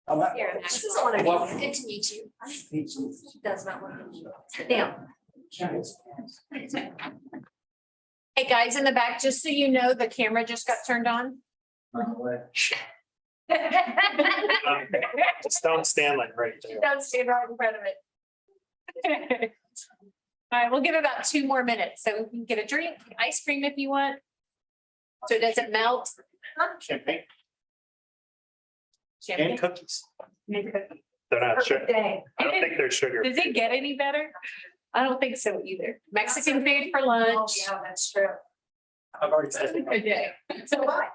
Here, Max. This is one of you. Good to meet you. Does not want to. Sit down. Hey, guys in the back, just so you know, the camera just got turned on. Just don't stand like right there. Don't stand right in front of it. All right, we'll give it about 2 more minutes, so we can get a drink, ice cream if you want. So it doesn't melt. Champagne Champagne. and cookies. And cookies. They're not sugar. Perfect day. I don't think they're sugar. Does it get any better? I don't think so either. Mexican food for lunch. Yeah, that's true. I've already said Good it. day. So what?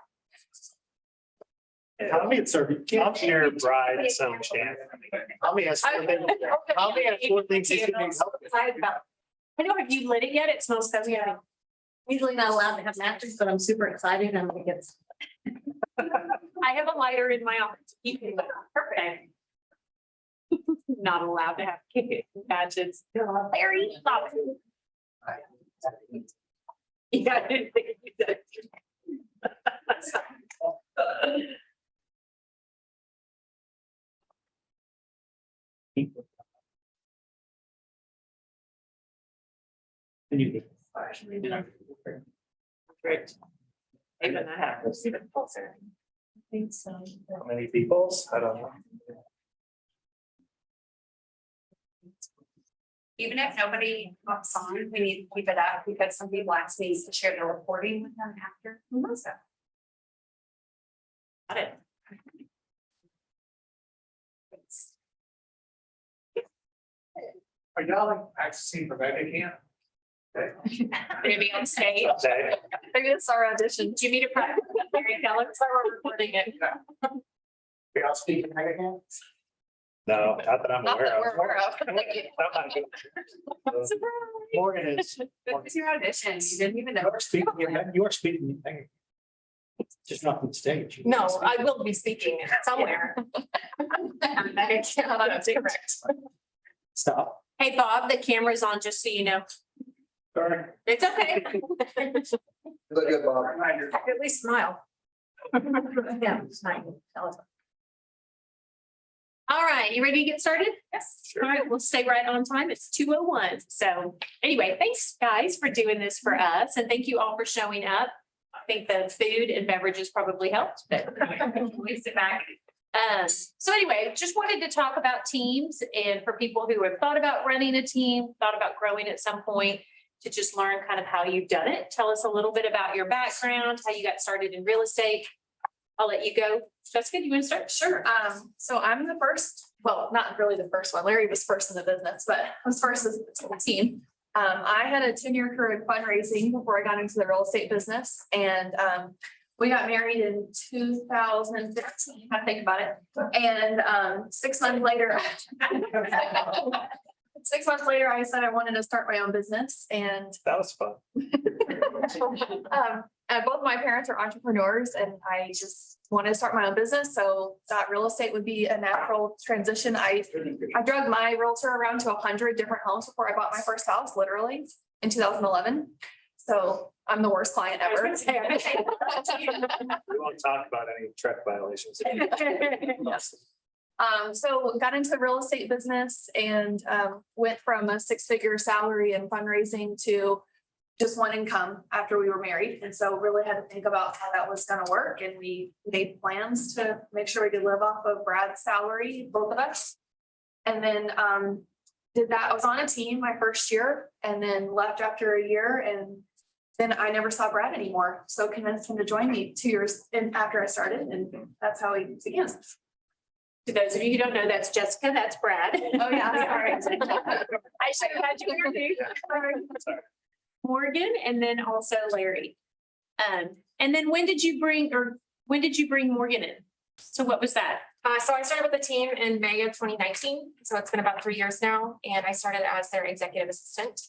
Tell me it's serving. I'm your bride some champagne. Tell me it's four things. Tell me it's 4 things you can help with. I know, have you lit it yet? It smells so good. Usually not allowed to have matches, but I'm super excited. I'm gonna get. I have a lighter in my office. You can, perfect. Not allowed to have matches. Larry, stop. Yeah, I didn't think you did. Great. Even I have to see the pulsar. I think so. How many peoples? I don't know. Even if nobody wants on, we need to keep it up because some people ask me to share the recording with them after. So. Got it. Are y'all like practicing for Rebecca camp? Maybe on stage. Okay. Maybe it's our audition. Do you need a practice? Mary Keller, so we're recording it. Are y'all speaking Rebecca camp? No, not that I'm Not that aware we're of. aware of. Surprise. Morgan is. It's your audition. You didn't even know. You are speaking. Just not on stage. No, I will be speaking somewhere. That's correct. Stop. Hey, Bob, the camera's on, just so you know. Sorry. It's okay. Look good, Bob. At least smile. Yeah, it's nice. All right, you ready to get started? Yes. All right, we'll stay right on time. It's 2:01. So anyway, thanks guys for doing this for us. And thank you all for showing up. I think the food and beverages probably helped, but we sit back. So anyway, just wanted to talk about teams and for people who have thought about running a team, thought about growing at some point, to just learn kind of how you've done it. Tell us a little bit about your background, how you got started in real estate. I'll let you go. Jessica, do you want to start? Sure. So I'm the first, well, not really the first one. Larry was first in the business, but I was first as the team. I had a 10-year career in fundraising before I got into the real estate business. And we got married in 2015, I think about it. And 6 months later, 6 months later, I said I wanted to start my own business. And That was fun. both my parents are entrepreneurs and I just wanted to start my own business. So thought real estate would be a natural transition. I drug my realtor around to 100 different homes before I bought my first house, literally in 2011. So I'm the worst client ever. We won't talk about any truck violations. Yes. So got into the real estate business and went from a 6-figure salary and fundraising to just one income after we were married. And so really had to think about how that was going to work. And we made plans to make sure we could live off of Brad's salary, both of us. And then did that. I was on a team my first year and then left after a year. And then I never saw Brad anymore. So convinced him to join me 2 years after I started. And that's how we began. To those of you who don't know, that's Jessica, that's Brad. Oh, yeah, sorry. I should have had you introduce Morgan and then also Larry. And then when did you bring Morgan in? So what was that? So I started with the team in May of 2019. So it's been about 3 years now. And I started as their executive assistant.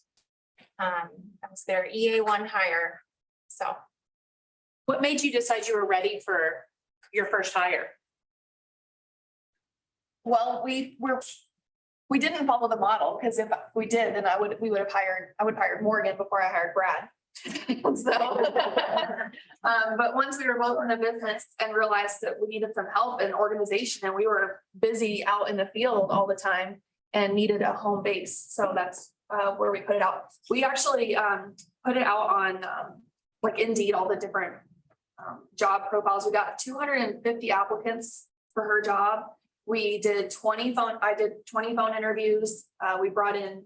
I was their EA1 hire. So What made you decide you were ready for your first hire? Well, we didn't follow the model because if we did, then I would have hired Morgan before I hired Brad. So, but once we were both in the business and realized that we needed some help and organization and we were busy out in the field all the time and needed a home base. So that's where we put it out. We actually put it out on like Indeed, all the different job profiles. We got 250 applicants for her job. We did 20 phone interviews. We brought in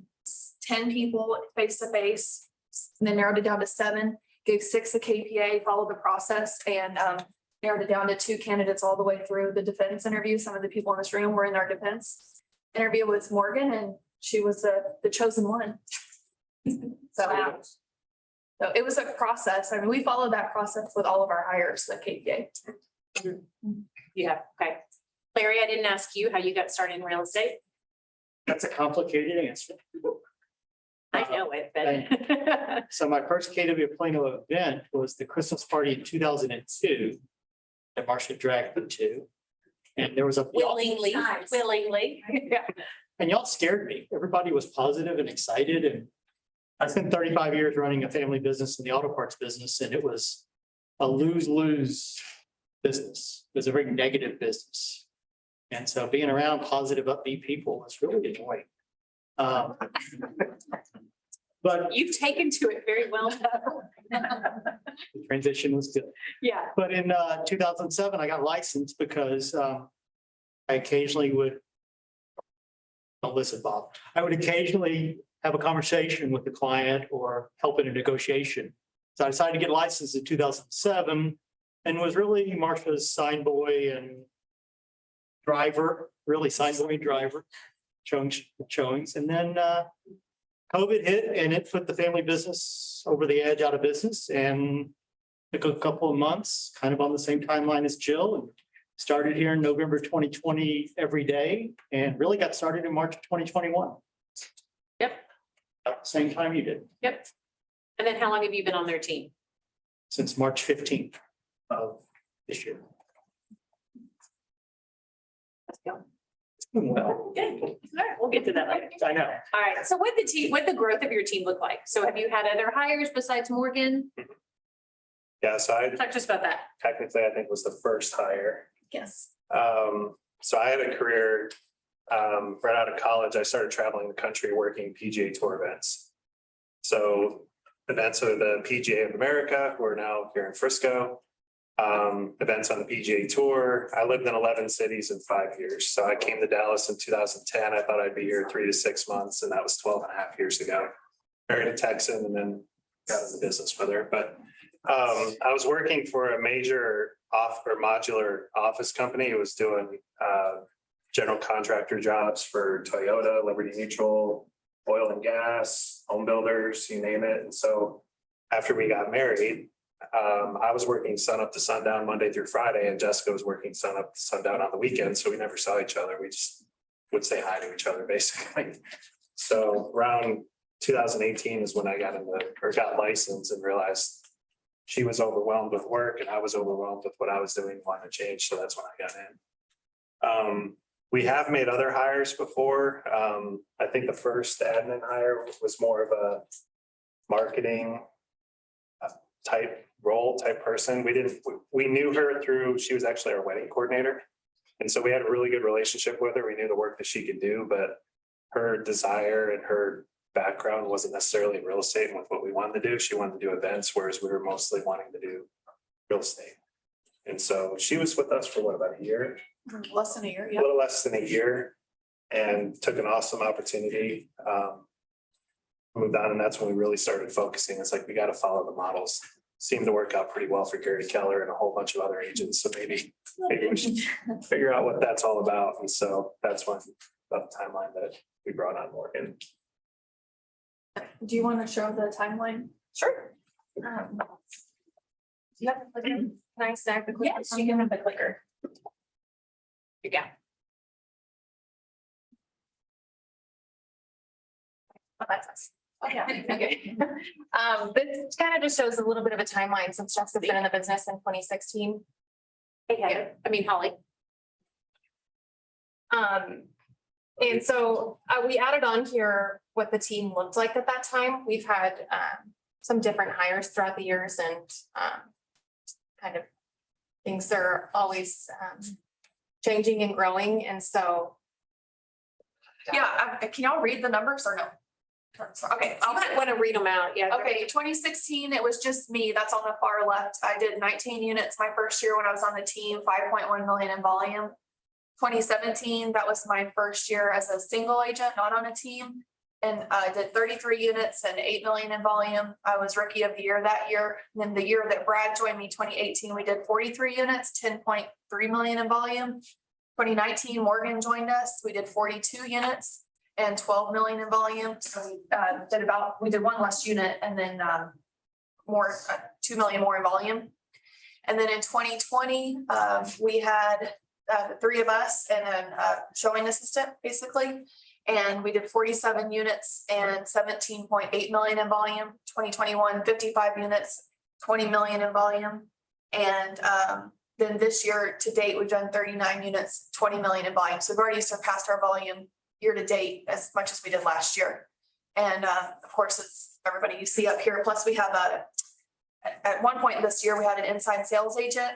10 people face to face, and then narrowed it down to 7, gave 6 a KPA, followed the process, and narrowed it down to 2 candidates all the way through the defense interview. Some of the people in this room were in our defense interview with Morgan, and she was the chosen one. So it was a process. I mean, we followed that process with all of our hires, the KPA. Yeah, okay. Larry, I didn't ask you how you got started in real estate. That's a complicated answer. I know it, but. So my first KW Plano event was the Christmas party in 2002 that Marcia dragged me to. And there was a. Willingly, willingly. Yeah. And y'all scared me. Everybody was positive and excited, and I spent 35 years running a family business in the auto parts business, and it was a lose-lose business. It was a very negative business. And so being around positive, upbeat people was really annoying. But You've taken to it very well. the transition was good. Yeah. But in 2007, I got licensed because I occasionally would. Don't listen, Bob. I would occasionally have a conversation with the client or help in a negotiation. So I decided to get licensed in 2007 and was really Marcia's sign boy and driver, really sign boy and driver, showings. And then COVID hit and it put the family business over the edge, out of business, and took a couple of months, kind of on the same timeline as Jill, and started here in November 2020 every day, and really got started in March of 2021. Yep. About the same time you did, Yep. And then how long have you been on their team? since March 15th of this year. Let's go. Well, Good. All right, we'll get to that later. I know. All right, so what the growth of your team look like? So have you had other hires besides Morgan? Yeah, so I Talk to us about that. technically, I think was the first hire. Yes. So I had a career, right out of college, I started traveling the country working PGA Tour events. So events of the PGA of America, we're now here in Frisco. Events on the PGA Tour. I lived in 11 cities in 5 years. So I came to Dallas in 2010. I thought I'd be here 3 to 6 months, and that was 12 and a half years ago. Married a Texan and then got into business with her. But I was working for a major modular office company. It was doing general contractor jobs for Toyota, Liberty Mutual, oil and gas, home builders, you name it. And so after we got married, I was working sun up to sundown Monday through Friday, and Jessica was working sun up to sundown on the weekend. So we never saw each other. We just would say hi to each other basically. So around 2018 is when I got licensed and realized she was overwhelmed with work and I was overwhelmed with what I was doing, wanting to change. So that's when I got in. We have made other hires before. I think the first admin hire was more of a marketing type person. We knew her through, she was actually our wedding coordinator. And so we had a really good relationship with her. We knew the work that she could do, but her desire and her background wasn't necessarily in real estate and with what we wanted to do. She wanted to do events, whereas we were mostly wanting to do real estate. And so she was with us for about a year? Less than a year, A yeah. little less than a year, and took an awesome opportunity. Moved on, and that's when we really started focusing. It's like, we got to follow the models. Seemed to work out pretty well for Gary Keller and a whole bunch of other agents. So maybe we should figure out what that's all about. And so that's when, about the timeline that we brought on Morgan. Do you want to show the timeline? Sure. Yep. Can I stack the clicker? Yes, you can have the clicker. Here you go. Oh, that's us. Oh, yeah. Okay. This kind of just shows a little bit of a timeline since Jeff's been in the business in 2016. Hey, Heather. I mean, Holly. And so we added on here what the team looked like at that time. We've had some different hires throughout the years and kind of things are always changing and growing. And so. Yeah, can y'all read the numbers or no? Okay, You might want to read them out, yeah. okay, 2016, it was just me, that's on the far left. I did 19 units my first year when I was on the team, 5.1 million in volume. 2017, that was my first year as a single agent, not on a team. And I did 33 units and 8 million in volume. I was rookie of the year that year. And then the year that Brad joined me, 2018, we did 43 units, 10.3 million in volume. 2019, Morgan joined us. We did 42 units and 12 million in volume. So we did one less unit and then 2 million more in volume. And then in 2020, we had the three of us and a showing assistant basically. And we did 47 units and 17.8 million in volume. 2021, 55 units, 20 million in volume. And then this year to date, we've done 39 units, 20 million in volume. So we've already surpassed our volume year to date as much as we did last year. And of course, it's everybody you see up here. Plus we have at one point this year, we had an inside sales agent.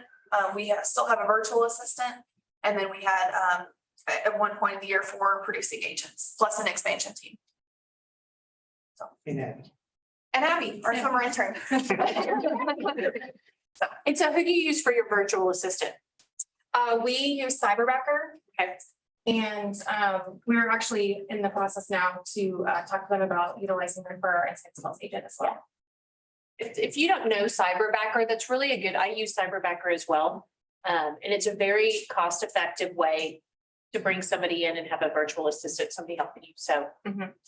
We still have a virtual assistant. And then we had at one point in the year 4 producing agents, plus an expansion team. And Abby, our summer intern. And so who do you use for your virtual assistant? We use Cyberbacker. Okay. And we're actually in the process now to talk to them about utilizing them for our inside sales agent as well. If you don't know Cyberbacker, that's really a good, I use Cyberbacker as well. And it's a very cost-effective way to bring somebody in and have a virtual assistant, somebody helping you. So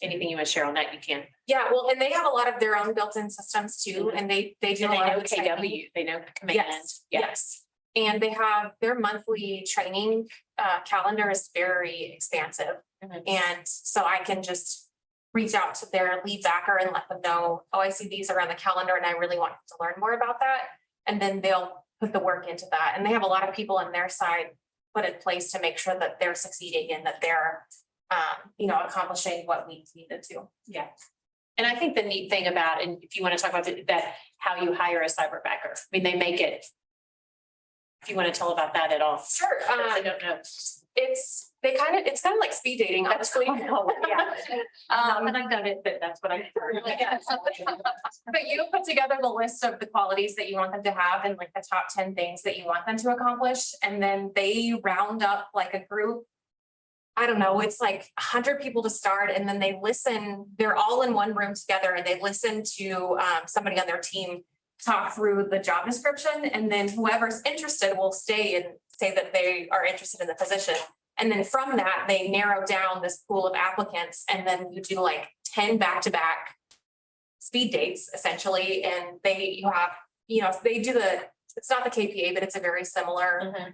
anything you want to share on that, you can. Yeah, well, and they have a lot of their own built-in systems too, and they do. And they a lot know of training. KW, they know command. Yes, yes. And they have their monthly training calendar is very expansive. And so I can just reach out to their lead backer and let them know, oh, I see these are on the calendar and I really want to learn more about that. And then they'll put the work into that. And they have a lot of people on their side put in place to make sure that they're succeeding and that they're, accomplishing what we needed to. Yeah. And I think the neat thing about, and if you want to talk about that, how you hire a Cyberbacker, I mean, they make it. If you want to tell about that at all. Sure. I don't know. It's kind of like speed dating, honestly. Yeah. And I've done it, but that's what I heard. But you put together the list of the qualities that you want them to have and like the top 10 things that you want them to accomplish. And then they round up like a group. I don't know, it's like 100 people to start, and then they listen, they're all in one room together and they listen to somebody on their team talk through the job description. And then whoever's interested will stay and say that they are interested in the position. And then from that, they narrow down this pool of applicants, and then you do like 10 back-to-back speed dates essentially. And they do it's not the KPA, but it's a very similar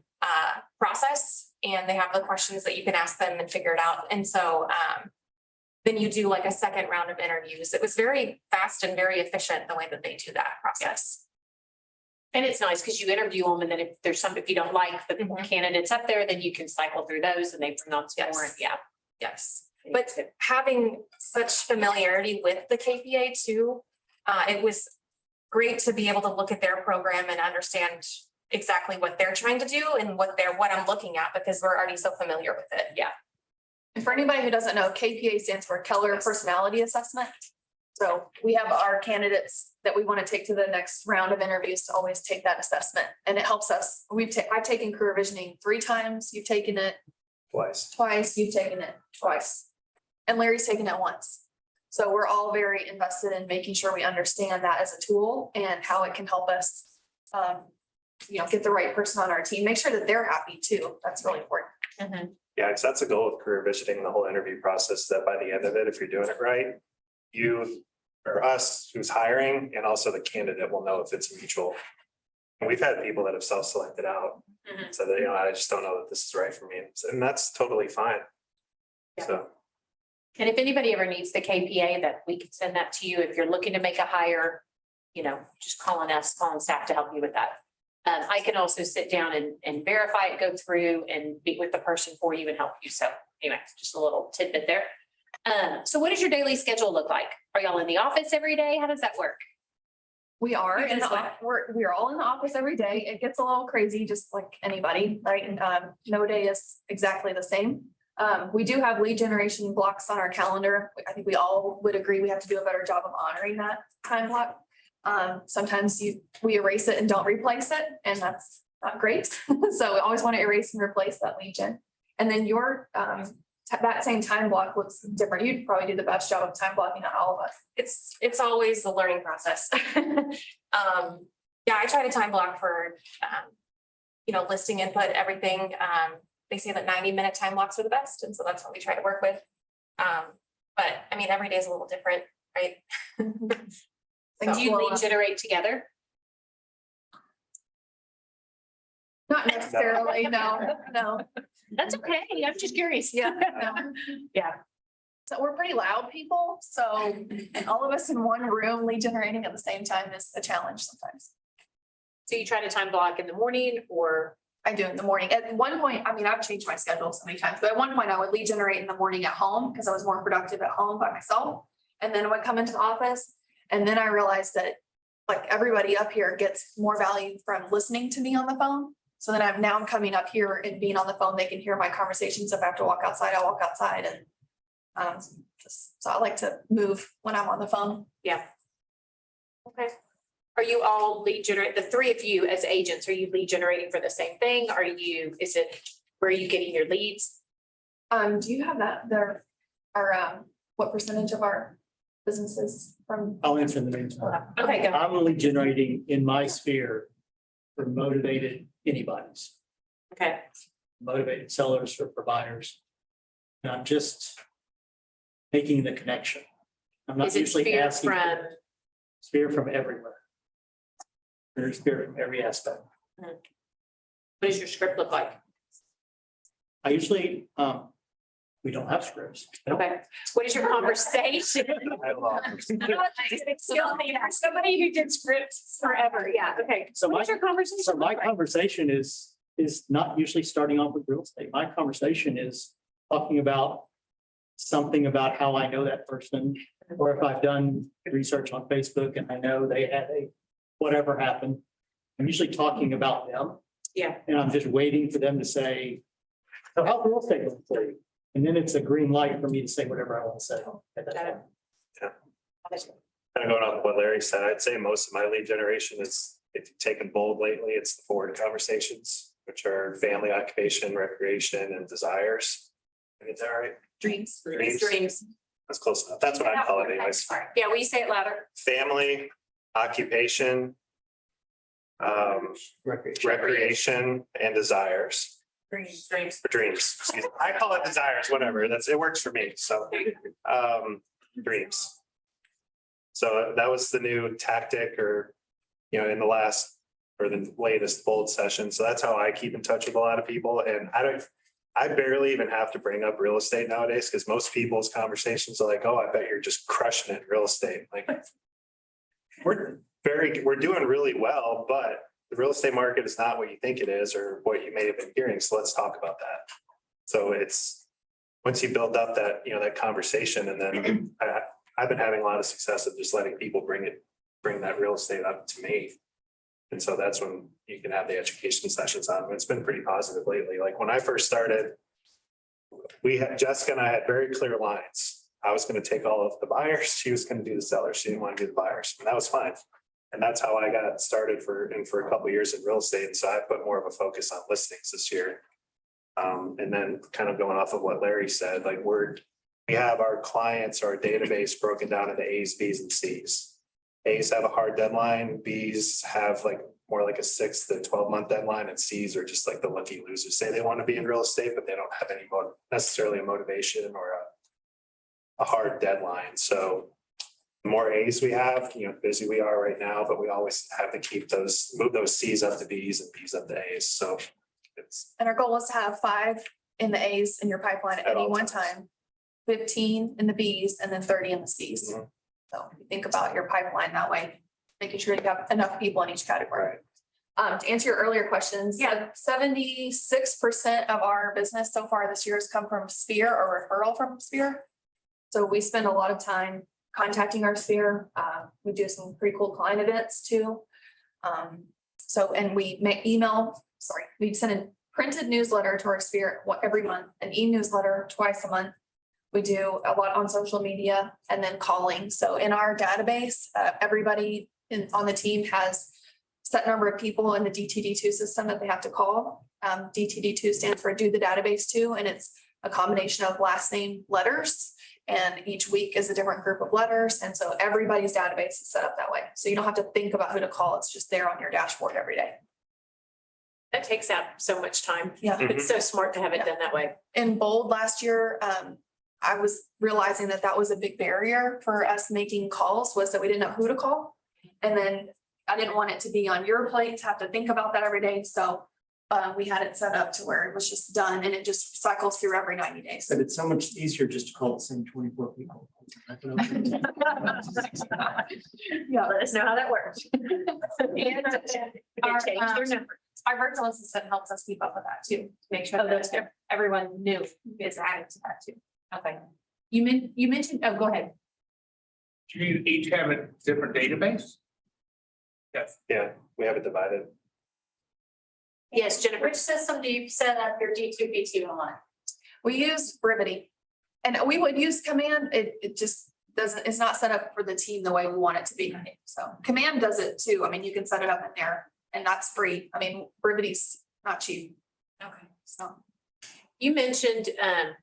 process. And they have the questions that you can ask them and figure it out. And so then you do like a second round of interviews. It was very fast and very efficient the way that they do that process. And it's nice because you interview them, and then if you don't like the candidates up there, then you can cycle through those and they bring on some more. Yeah. Yes. But having such familiarity with the KPA too, it was great to be able to look at their program and understand exactly what they're trying to do and what I'm looking at, because we're already so familiar with it. Yeah. And for anybody who doesn't know, KPA stands for Keller Personality Assessment. So we have our candidates that we want to take to the next round of interviews to always take that assessment. And it helps us. I've taken career visioning 3 times. You've taken it twice. You've taken it twice. And Larry's taken it once. So we're all very invested in making sure we understand that as a tool and how it can help us, get the right person on our team, make sure that they're happy too. That's really important. Yeah, because that's the goal of career visioning, the whole interview process, that by the end of it, if you're doing it right, you or us who's hiring and also the candidate will know if it's mutual. And we've had people that have self-selected out. So that, I just don't know that this is right for me. And that's totally fine. Yeah. So. And if anybody ever needs the KPA, that we can send that to you. If you're looking to make a hire, just calling staff to help you with that. I can also sit down and verify it, go through and meet with the person for you and help you. So anyway, just a little tidbit there. So what does your daily schedule look like? Are y'all in the office every day? How does that work? We are, You in guys the what? we're all in the office every day. It gets a little crazy, just like anybody, right? And no day is exactly the same. We do have lead generation blocks on our calendar. I think we all would agree we have to do a better job of honoring that time block. Sometimes we erase it and don't replace it, and that's not great. So we always want to erase and replace that lead gen. And then your that same time block looks different. You'd probably do the best job of time blocking on all of us. It's always the learning process. Yeah, I try to time block for, listing input, everything. They say that 90-minute time blocks are the best, and so that's what we try to work with. But I mean, every day is a little different, right? Do you lead generate together? Not necessarily, no. That's okay. I'm just curious. Yeah, no. Yeah. So we're pretty loud people, so all of us in one room lead generating at the same time is a challenge sometimes. So you try to time block in the morning or? I do in the morning. At one point, I mean, I've changed my schedule so many times, but at one point I would lead generate in the morning at home because I was more productive at home by myself. And then I would come into the office and then I realized that like everybody up here gets more value from listening to me on the phone. So then I'm coming up here and being on the phone, they can hear my conversations. If I have to walk outside, I walk outside and so I like to move when I'm on the phone. Yeah. Okay. Are you all lead generate, the three of you as agents, are you lead generating for the same thing? Where are you getting your leads? Do you have that there? What percentage of our businesses from? I'll answer in the meantime. Okay, go. I'm only generating in my sphere for motivated anybody's, Okay. motivated sellers for providers. And I'm just making the connection. I'm not Is it usually sphere asking. from? Sphere from everywhere. There's sphere from every aspect. What does your script look like? I usually, we don't have scripts. Okay. What is your conversation? I love Somebody who did scripts forever. Yeah. Okay. So What is your conversation? So my look like? conversation is not usually starting off with real estate. My conversation is talking about something about how I know that person, or if I've done research on Facebook and I know they had whatever happened. I'm usually talking about them. Yeah. And I'm just waiting for them to say, so how's real estate going for you? And then it's a green light for me to say whatever I want to say at that point. Kind of going off what Larry said, I'd say most of my lead generation is, if you've taken bold lately, it's the forward conversations, which are family, occupation, recreation, and desires. Is that right? Dreams. Dreams. That's close enough. That's what I call it anyways. Yeah, will you say it louder? Family, occupation, recreation, and desires. Dreams. Or dreams, excuse me. I call it desires, whatever. It works for me. So, dreams. So that was the new tactic or, in the last or the latest bold session. So that's how I keep in touch with a lot of people. And I barely even have to bring up real estate nowadays because most people's conversations are like, oh, I bet you're just crushing it in real estate. Like we're doing really well, but the real estate market is not what you think it is or what you may have been hearing. So let's talk about that. So it's once you build up that, that conversation, and then I've been having a lot of success of just letting people bring that real estate up to me. And so that's when you can have the education sessions on them. It's been pretty positive lately. Like when I first started, Jessica and I had very clear lines. I was going to take all of the buyers. She was going to do the sellers. She didn't want to do the buyers. And that was fine. And that's how I got started for a couple of years in real estate. And so I put more of a focus on listings this year. And then kind of going off of what Larry said, like we have our clients, our database broken down into A's, B's, and C's. A's have a hard deadline, B's have more like a 6 to 12-month deadline, and C's are just like the lucky losers. Say they want to be in real estate, but they don't have any necessarily a motivation or a hard deadline. So the more A's we have, busy we are right now, but we always have to move those C's up to B's and B's up to A's. So And our goal is to have 5 in the A's in your pipeline at At any all one times. time, 15 in the B's, and then 30 in the C's. Mhm. So if you think about your pipeline that way, making sure you have enough people in each category. To answer your earlier questions, 76% of our business so far this year has come from Sphere or referral from Sphere. So we spend a lot of time contacting our sphere. We do some pretty cool client events too. So, and we we send a printed newsletter to our sphere every month, an e-newsletter twice a month. We do a lot on social media and then calling. So in our database, everybody on the team has set number of people in the DTD2 system that they have to call. DTD2 stands for do the database to, and it's a combination of last name letters. And each week is a different group of letters. And so everybody's database is set up that way. So you don't have to think about who to call. It's just there on your dashboard every day. That takes out so much time. Yeah. It's so smart to have it done that way. In Bold last year, I was realizing that that was a big barrier for us making calls, was that we didn't know who to call. And then I didn't want it to be on your plate to have to think about that every day. So we had it set up to where it was just done and it just cycles through every 90 days. But it's so much easier just to call the same 24 people. Yeah, let us know how that works. Our, Change their number. Our virtual assistant helps us keep up with that too, to make sure Oh, that's that everyone new is added to that too. Okay. You mentioned, oh, go ahead. Do you each have a different database? Yes. Yeah, we have it divided. Yes, Jennifer. Which system do you set up your D2P2 on? We use Brevity and we would use Command. It just doesn't, it's not set up for the team the way we want it to be. So Command does it too. I mean, you can set it up in there and that's free. I mean, Brevity's not cheap. Okay. So You mentioned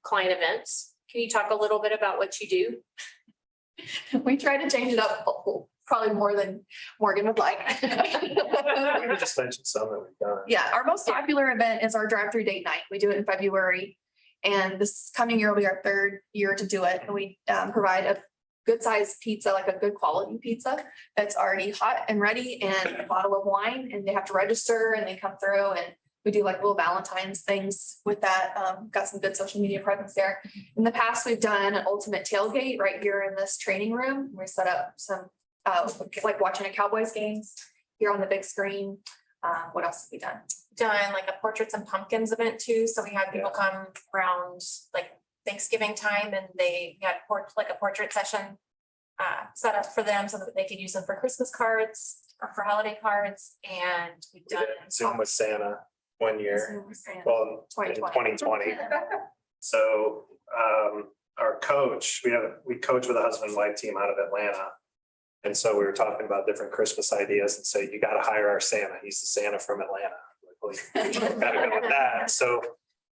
client events. Can you talk a little bit about what you do? we try to change it up probably more than Morgan would like. We could just mention some that we've done. Yeah, our most popular event is our drive-through date night. We do it in February. And this coming year will be our third year to do it. And we provide a good sized pizza, like a good quality pizza that's already hot and ready and a bottle of wine, and they have to register and they come through and we do like little Valentine's things with that. Got some good social media presence there. In the past, we've done an ultimate tailgate right here in this training room. We set up some like watching a Cowboys games here on the big screen. What else have we done? Done like a portraits and pumpkins event too, so we had people come around like Thanksgiving time and we had like a portrait session set up for them so that they could use them for Christmas cards or for holiday cards, and we've We done. did Zoom with Santa one year, well, in 2020. 2020. So our coach, we coach with a husband and wife team out of Atlanta. And so we were talking about different Christmas ideas and say, you got to hire our Santa. He's the Santa from Atlanta. Got to go with that. So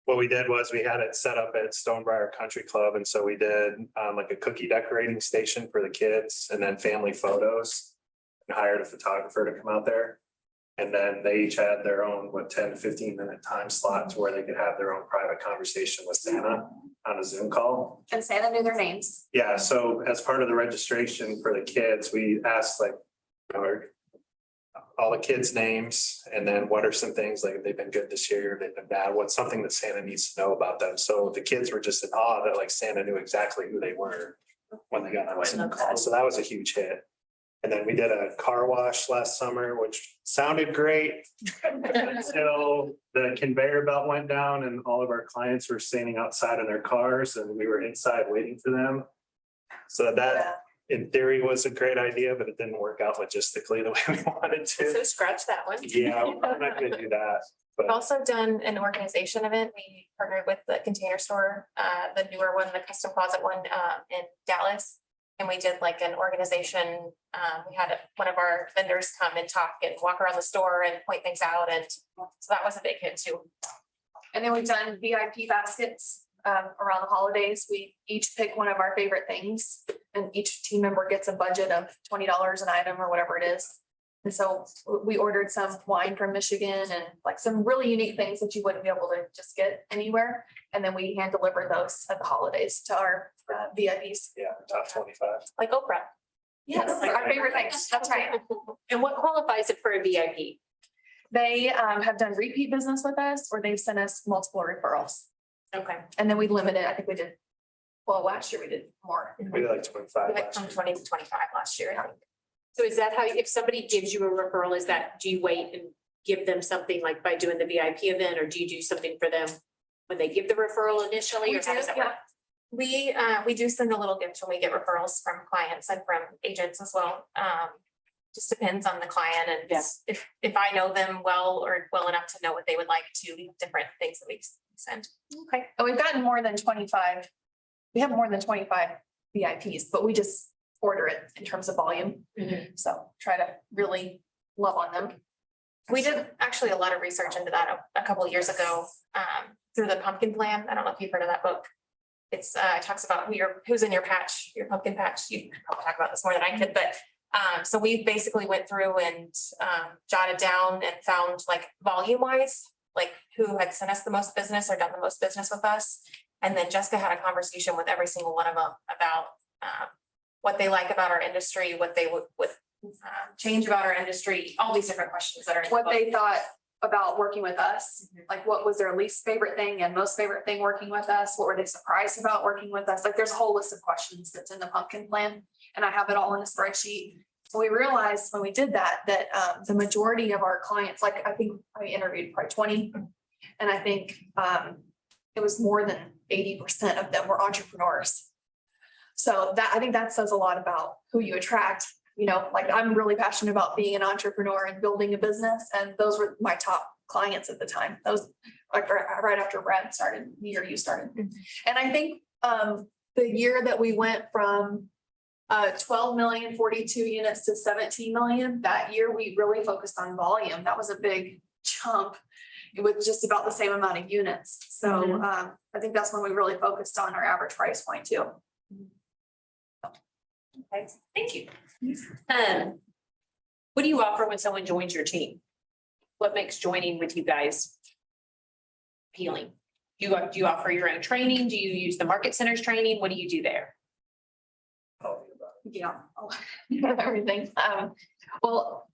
what we did was we had it set up at Stonebriar Country Club. And so we did like a cookie decorating station for the kids and then family photos, and hired a photographer to come out there. And then they each had their own, 10 to 15 minute time slots where they could have their own private conversation with Santa on a Zoom call. And Santa knew their names. Yeah, so as part of the registration for the kids, we asked like, all the kids' names, and then what are some things like, if they've been good this year, they've been bad, what's something that Santa needs to know about them? So the kids were just in awe that like Santa knew exactly who they were when they got on the Zoom call. So that was a huge hit. And then we did a car wash last summer, which sounded great until the conveyor belt went down and all of our clients were standing outside in their cars and we were inside waiting for them. So that in theory was a great idea, but it didn't work out logistically the way we wanted So to. scratch that one. Yeah, we're not gonna do that. We've also done an organization event. We partnered with the Container Store, the newer one, the Custom Closet one in Dallas. And we did like an organization, we had one of our vendors come and talk and walk around the store and point things out. And so that was a big hit too. And then we've done VIP baskets around the holidays. We each pick one of our favorite things and each team member gets a budget of $20 an item or whatever it is. And so we ordered some wine from Michigan and like some really unique things that you wouldn't be able to just get anywhere. And then we hand deliver those at the holidays to our VIPs. Yeah, top 25. Like Oprah. Yes, our favorite things. That's right. And what qualifies it for a VIP? They have done repeat business with us or they've sent us multiple referrals. Okay. And then we limited, I think we did, well, last year we did more. We did like 25 Like last from year. 20 to 25 last year. I think. So is that how, if somebody gives you a referral, is that, do you wait and give them something like by doing the VIP event, or do you do something for them when they give the referral initially, or how does that work? We do send a little gift when we get referrals from clients and from agents as well. Just depends on the client and Yes. if I know them well or well enough to know what they would like to, we have different things that we send. Okay. And we've gotten more than 25. We have more than 25 VIPs, but we just order it in terms of volume. Mhm. So try to really love on them. We did actually a lot of research into that a couple of years ago, through the pumpkin plan. I don't know if you've heard of that book. It's, it talks about who's in your patch, your pumpkin patch. You could probably talk about this more than I could, but, so we basically went through and, jotted down and found like volume wise, like who had sent us the most business or done the most business with us. And then Jessica had a conversation with every single one of them about, what they like about our industry, what they would change about our industry, all these different questions that are. in the What book. they thought about working with us, like what was their least favorite thing and most favorite thing working with us? What were they surprised about working with us? Like there's a whole list of questions that's in the pumpkin plan and I have it all in a spreadsheet. So we realized when we did that, the majority of our clients, like I think I interviewed probably 20. And I think it was more than 80% of them were entrepreneurs. So that, I think that says a lot about who you attract. You know, like I'm really passionate about being an entrepreneur and building a business, and those were my top clients at the time. Those like right after Brad started, the year you started. And I think the year that we went from 12 million, 42 units to 17 million, that year we really focused on volume. That was a big chunk. It was just about the same amount of units. So I think that's when we really focused on our average price point too. Okay, thank you. What do you offer when someone joins your team? What makes joining with you guys appealing? Do you offer your own training? Do you use the market centers training? What do you do there? Yeah, everything. Well,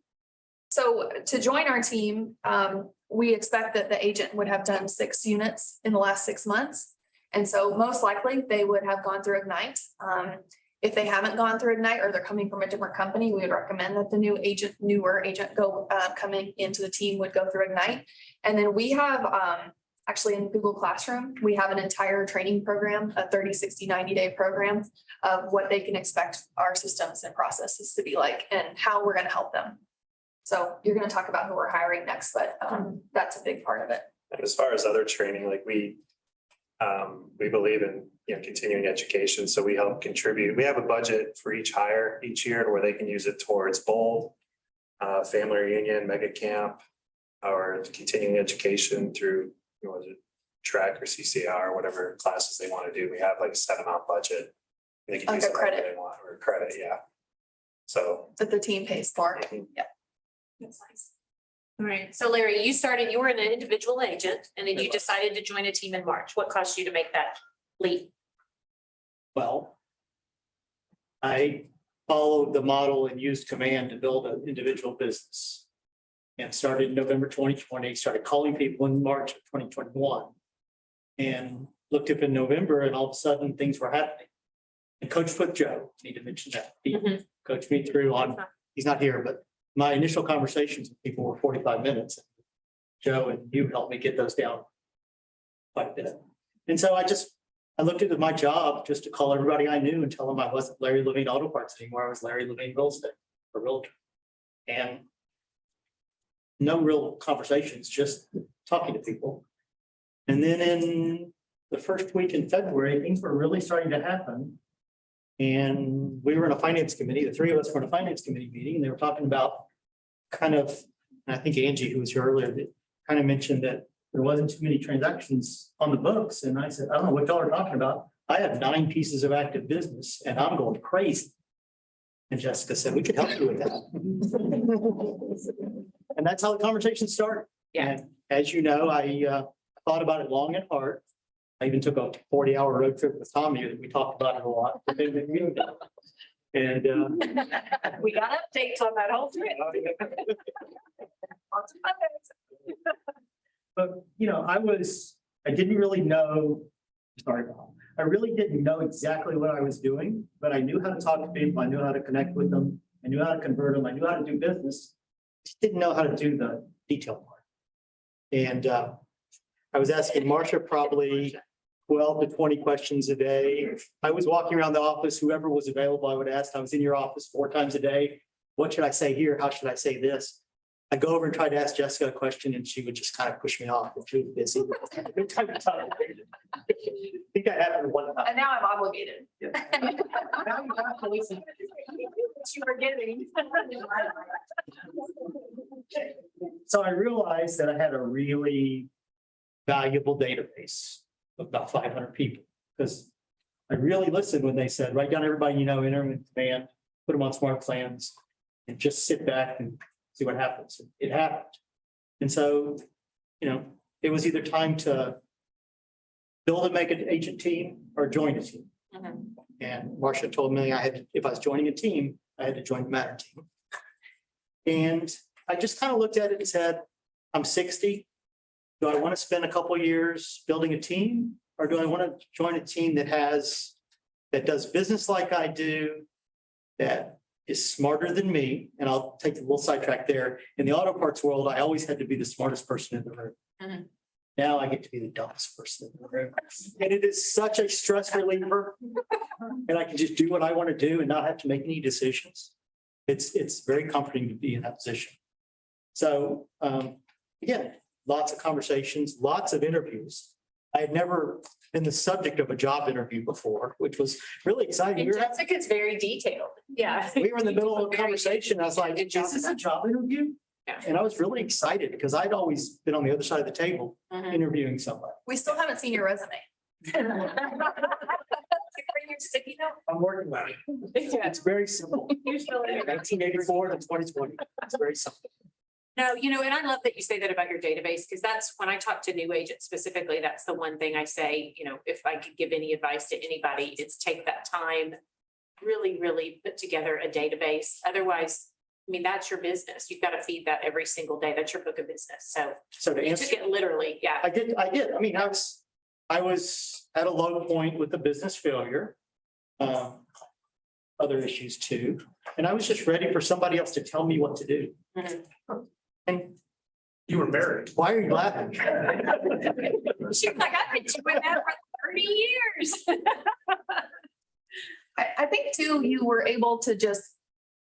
so to join our team, we expect that the agent would have done 6 units in the last 6 months. And so most likely they would have gone through Ignite. If they haven't gone through Ignite or they're coming from a different company, we would recommend that the newer agent coming into the team would go through Ignite. And then we have actually in Google Classroom, we have an entire training program, a 30, 60, 90-day program of what they can expect our systems and processes to be like and how we're going to help them. So you're going to talk about who we're hiring next, but that's a big part of it. And as far as other training, like we believe in, continuing education. So we help contribute. We have a budget for each hire each year where they can use it towards Bold, family reunion, mega camp, or continuing education through, track or CCR, whatever classes they want to do. We have like a set amount budget. They can Like use a it whatever credit. they want, or credit, yeah. So. That the team pays for. That's nice. All right, so Larry, you were an individual agent and then you decided to join a team in March. What caused you to make that leap? Well, I followed the model and used command to build an individual business. And started in November 2020, started calling people in March of 2021. And looked up in November and all of a sudden things were happening. And coached with Joe, need to mention that. He Mhm. coached me through he's not here, but my initial conversations with people were 45 minutes. Joe and you helped me get those down quite a bit. And so I looked at my job just to call everybody I knew and tell them I wasn't Larry Levine Auto Parts anymore. I was Larry Levine Real Estate, a realtor. And no real conversations, just talking to people. And then in the first week in February, things were really starting to happen. And we were in a finance committee, the 3 of us were in a finance committee meeting, and they were talking about and I think Angie, who was here earlier, kind of mentioned that there wasn't too many transactions on the books. And I said, I don't know what y'all are talking about. I have 9 pieces of active business and I'm going crazy. And Jessica said, we could help you with that. And that's how the conversation started. Yeah. And as you know, I thought about it long and hard. I even took a 40-hour road trip with Tommy. We talked about it a lot. And We got updates on that whole trip. Lots of fun days. but I didn't really know, sorry, Bob. I really didn't know exactly what I was doing, but I knew how to talk to people. I knew how to connect with them. I knew how to convert them. I knew how to do business. Just didn't know how to do the detail part. And I was asking Marcia probably 12 to 20 questions a day. I was walking around the office, whoever was available, I would ask, I was in your office 4 times a day. What should I say here? How should I say this? I go over and try to ask Jessica a question and she would just kind of push me off if she was busy. I think that happened one time. And now I'm obligated. Now you have to listen. You were getting. So I realized that I had a really valuable database of about 500 people. Because I really listened when they said, write down everybody you know, enter them in command, put them on smart plans, and just sit back and see what happens. It happened. And so, it was either time to build and make an agent team or join a team. Mhm. And Marcia told me if I was joining a team, I had to join the Maddern team. And I just kind of looked at it and said, I'm 60. Do I want to spend a couple of years building a team? Or do I want to join a team that does business like I do, that is smarter than me? And I'll take a little sidetrack there. In the auto parts world, I always had to be the smartest person in the room. Mhm. Now I get to be the dumbest person in the room. And it is such a stress reliever. And I can just do what I want to do and not have to make any decisions. It's very comforting to be in that position. So, again, lots of conversations, lots of interviews. I had never been the subject of a job interview before, which was really exciting. And Jessica's very detailed. Yeah. We were in the middle of a conversation. I was like, Good job. is this a job interview? Yeah. And I was really excited because I'd always been on the other side of the table Mhm. interviewing somebody. We still haven't seen your resume. Bring your sticky note. I'm working on it. It's very simple. 1984 to 2020. It's very simple. No, and I love that you say that about your database, because that's when I talk to new agents specifically, that's the one thing I say, if I could give any advice to anybody, it's take that time, really, really put together a database. Otherwise, that's your business. You've got to feed that every single day. That's your book of business. So To you answer, took it literally, yeah. I did. I was at a low point with the business failure. Other issues too. And I was just ready for somebody else to tell me what to do. Mhm. And You were married. why are you laughing? She was like, I've been doing that for 30 years. I think too, you were able to just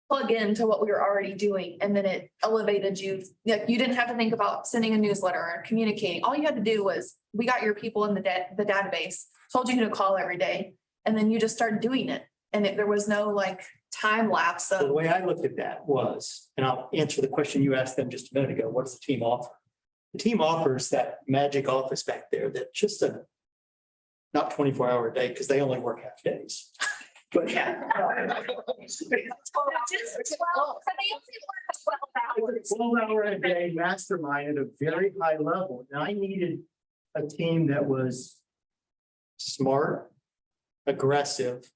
plug into what we were already doing and then it elevated you. Like you didn't have to think about sending a newsletter or communicating. All you had to do was, we got your people in the database, told you who to call every day, and then you just started doing it. And there was no time lapse The of, way I looked at that was, and I'll answer the question you asked them just a minute ago, what does the team offer? The team offers that magic office back there that just not 24-hour a day, because they only work half days. But Yeah. 12-hour a day mastermind at a very high level. And I needed a team that was smart, aggressive,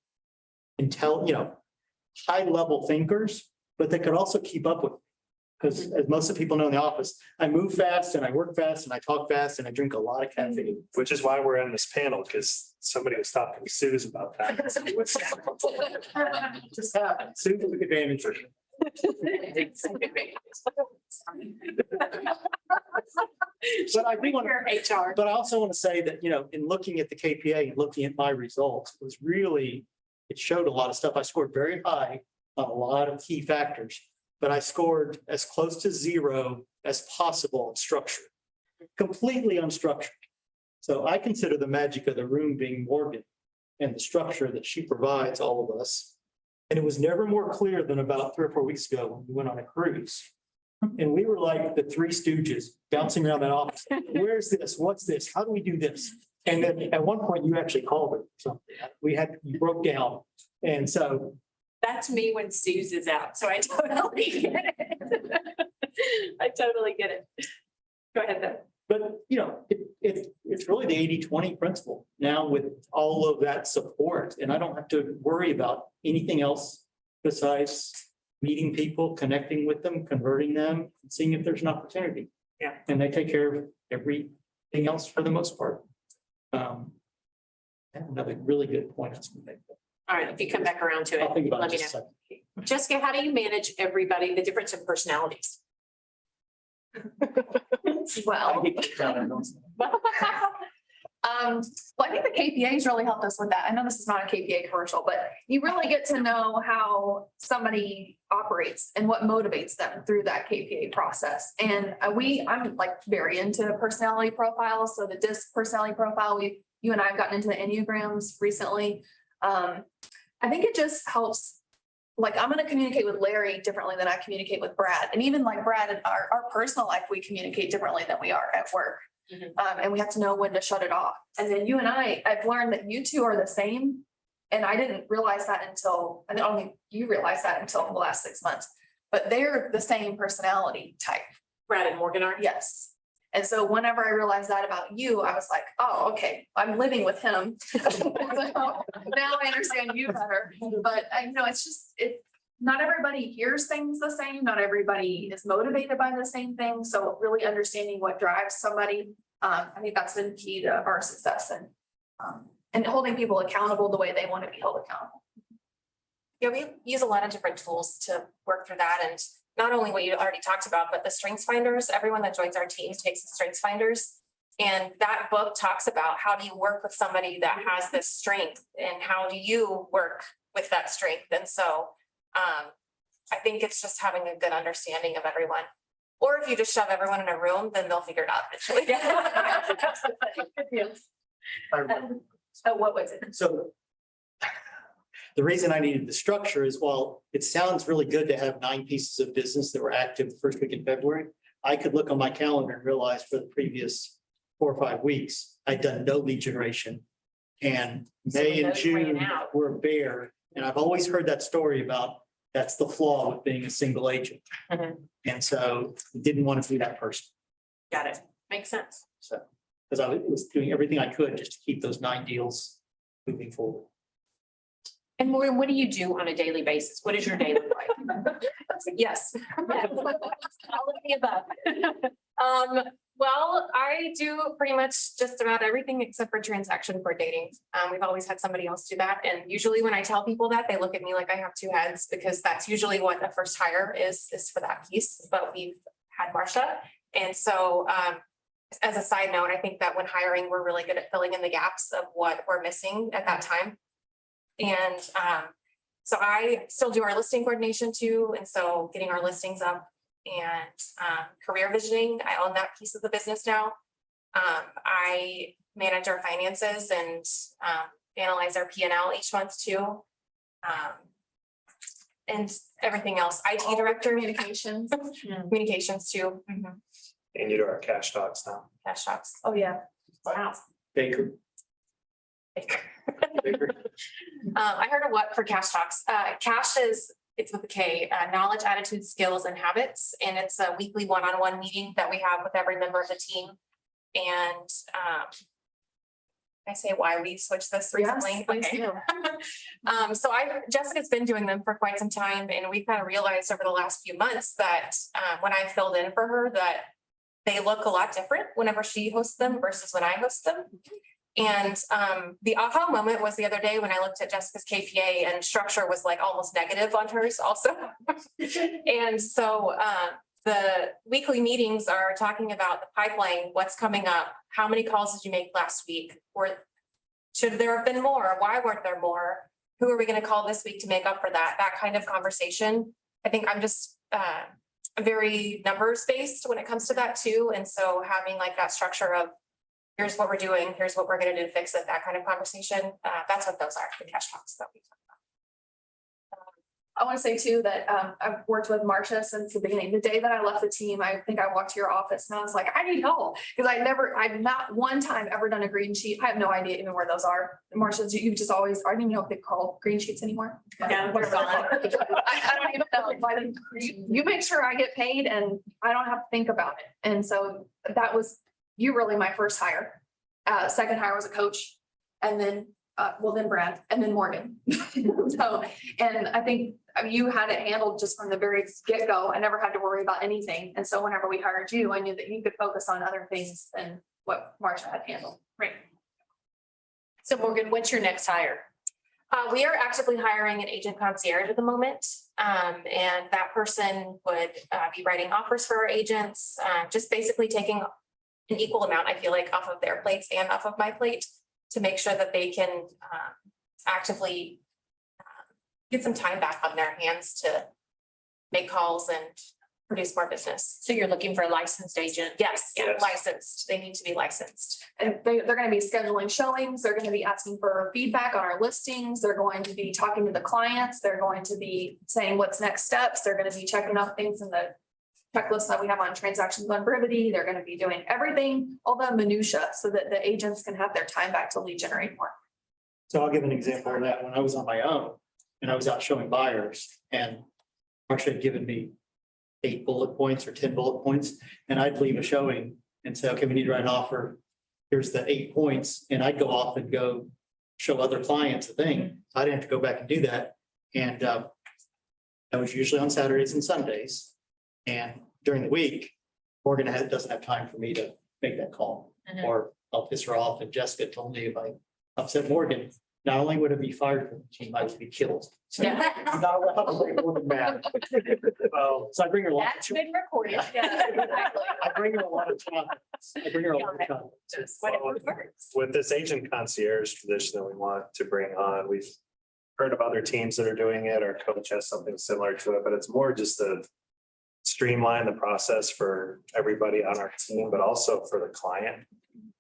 high-level thinkers, but that could also keep up with. Because as most of the people know in the office, I move fast and I work fast and I talk fast and I drink a lot of caffeine. Which is why we're on this panel, because somebody was talking to Suze about that. Just happened. Sue took advantage of it. But I do want to, HR. but I also want to say that, in looking at the KPA and looking at my results, it showed a lot of stuff. I scored very high on a lot of key factors, but I scored as close to 0 as possible in structure, completely unstructured. So I consider the magic of the room being Morgan and the structure that she provides all of us. And it was never more clear than about 3 or 4 weeks ago when we went on a cruise. And we were like the Three Stooges bouncing around that office. Where's this? What's this? How do we do this? And then at one point you actually called her something. You broke down. And so That's me when Suze is out, so I totally get it. I totally get it. Go ahead though. But, it's really the 80-20 principle now with all of that support. And I don't have to worry about anything else besides meeting people, connecting with them, converting them, and seeing if there's an opportunity. Yeah. And they take care of everything else for the most part. Another really good point I was going to make. All right, if you come back around to it, I'll think about let it me just a know. second. Jessica, how do you manage everybody, the difference in personalities? I well, get kicked out every once in a while. Well, I think the KPA's really helped us with that. I know this is not a KPA commercial, but you really get to know how somebody operates and what motivates them through that KPA process. And I'm like very into personality profiles. So the DISC personality profile, you and I have gotten into the Enneagrams recently. I think it just helps. Like, I'm gonna communicate with Larry differently than I communicate with Brad. And even like Brad, in our personal life, we communicate differently than we are at work. And we have to know when to shut it off. And then you and I've learned that you two are the same. And I didn't realize that until, I don't think you realized that until the last 6 months. But they're the same personality type. Brad and Morgan are. Yes. And so whenever I realized that about you, I was like, oh, okay, I'm living with him. So now I understand you better. But I know it's just, not everybody hears things the same. Not everybody is motivated by the same thing. So really understanding what drives somebody, I think that's been key to our success and holding people accountable the way they want to be held accountable. Yeah, we use a lot of different tools to work through that, and not only what you already talked about, but the strengths finders. Everyone that joins our teams takes the strengths finders. And that book talks about how do you work with somebody that has this strength and how do you work with that strength. And so I think it's just having a good understanding of everyone. Or if you just shove everyone in a room, then they'll figure it out eventually. So what was it? So the reason I needed the structure is, while it sounds really good to have 9 pieces of business that were active the first week in February, I could look on my calendar and realize for the previous 4 or 5 weeks, I'd done no lead generation. And May and those ran June out. were bare. And I've always heard that story about that's the flaw with being a single agent. Mhm. And so didn't want to be that person. Got it. Makes sense. So, because I was doing everything I could just to keep those 9 deals moving forward. And Morgan, what do you do on a daily basis? What does your day look like? Yes. All of the above. Well, I do pretty much just about everything except for transaction coordinating. We've always had somebody else do that. And usually when I tell people that, they look at me like I have 2 heads, because that's usually what a first hire is for that piece. But we've had Marcia. And so as a side note, I think that when hiring, we're really good at filling in the gaps of what we're missing at that time. And so I still do our listing coordination too. And so getting our listings up and career visioning, I own that piece of the business now. I manage our finances and analyze our P&L each month too. And everything else, IT director, Communications. communications too. And you do our cash talks now. Cash talks. Oh, yeah. Wow. Baker. Baker. I heard of what for cash talks. Cash it's with a K, knowledge, attitude, skills, and habits. And it's a weekly one-on-one meeting that we have with every member of the team. And I say why we switched this recently. please Okay. do. So Jessica's been doing them for quite some time, and we've kind of realized over the last few months that when I filled in for her, that they look a lot different whenever she hosts them versus when I host them. And the aha moment was the other day when I looked at Jessica's KPA, and structure was like almost negative on hers also. And so the weekly meetings are talking about the pipeline, what's coming up, how many calls did you make last week, or should there have been more? Why weren't there more? Who are we going to call this week to make up for that? That kind of conversation. I think I'm just very numbers based when it comes to that too. And so having like that structure of here's what we're doing, here's what we're going to do to fix it, that kind of conversation. That's what those are, the cash talks that we talk about. I want to say too that I've worked with Marcia since the beginning. The day that I left the team, I think I walked to your office and I was like, I need help. Because I've not one time ever done a green sheet. I have no idea even where those are. Marcia, you've just always, I don't even know if they call green sheets anymore. Yeah, What are they? I don't even know. Why didn't you make sure I get paid and I don't have to think about it. And so that was, you really my first hire. Second hire was a coach, and then then Brad, and then Morgan. So, and I think you had it handled just from the very get-go. I never had to worry about anything. And so whenever we hired you, I knew that you could focus on other things than what Marcia had handled. Right. So Morgan, what's your next hire? We are actively hiring an agent concierge at the moment. And that person would be writing offers for our agents, just basically taking an equal amount, I feel like, off of their plates and off of my plate to make sure that they can actively get some time back on their hands to make calls and produce more business. So you're looking for a licensed agent? Yes, Yes. licensed. They need to be licensed. And they're gonna be scheduling showings, they're gonna be asking for feedback on our listings, they're going to be talking to the clients, they're going to be saying what's next steps, they're gonna be checking off things in the checklist that we have on transactions on Brevity, they're gonna be doing everything, all the minutia, so that the agents can have their time back to lead generate more. So I'll give an example of that. When I was on my own and I was out showing buyers and Marcia had given me 8 bullet points or 10 bullet points, and I'd leave a showing and say, okay, we need to write an offer. Here's the 8 points, and I'd go off and go show other clients a thing. I didn't have to go back and do that. And that was usually on Saturdays and Sundays. And during the week, Morgan doesn't have time for me to make that call, Mhm. or I'll piss her off. And Jessica told me if I upset Morgan, not only would I be fired from the team, I would be killed. So Yeah. I'm not allowed to make Morgan mad. So I bring her a lot. That's been recorded. Yeah, exactly. I bring her a lot of time. I bring her a lot of time. Just whatever works. With this agent concierge position that we want to bring on, we've heard of other teams that are doing it. Our coach has something similar to it, but it's more just to streamline the process for everybody on our team, but also for the client.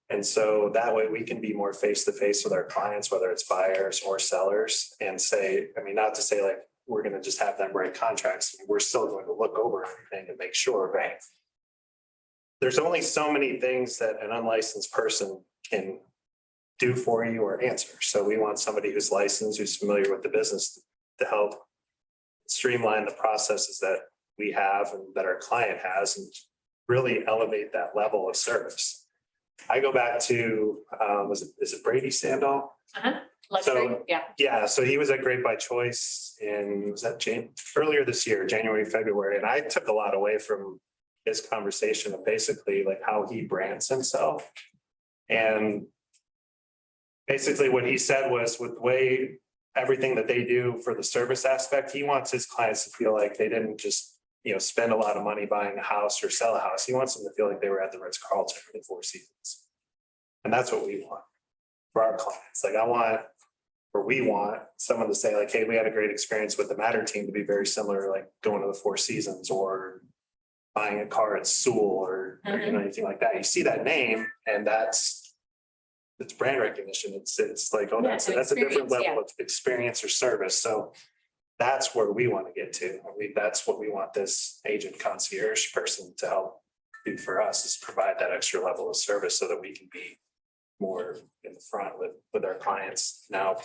And so that way we can be more face to face with our clients, whether it's buyers or sellers, and say, I mean, not to say like, we're going to just have them write contracts. We're still going to look over everything and make sure, right? There's only so many things that an unlicensed person can do for you or answer. So we want somebody who's licensed, who's familiar with the business to help streamline the processes that we have and that our client has and really elevate that level of service. I go back to, is it Brady Sandall? Luxury, yeah. Yeah, so he was at Great by Choice earlier this year, January, February, and I took a lot away from his conversation of basically like how he brands himself. And basically what he said was with the way everything that they do for the service aspect, he wants his clients to feel like they didn't just, spend a lot of money buying a house or sell a house. He wants them to feel like they were at the Ritz-Carlton for the Four Seasons. And that's what we want for our clients. Like we want someone to say like, hey, we had a great experience with the Maddern team, to be very similar, like going to the Four Seasons or buying a car at Sewell or anything like that. You see that name and it's brand recognition. It's like, oh, that's a different level of experience or service. So that's where we want to get to. That's what we want this agent concierge person to help do for us, is provide that extra level of service so that we can be more in the front with our clients now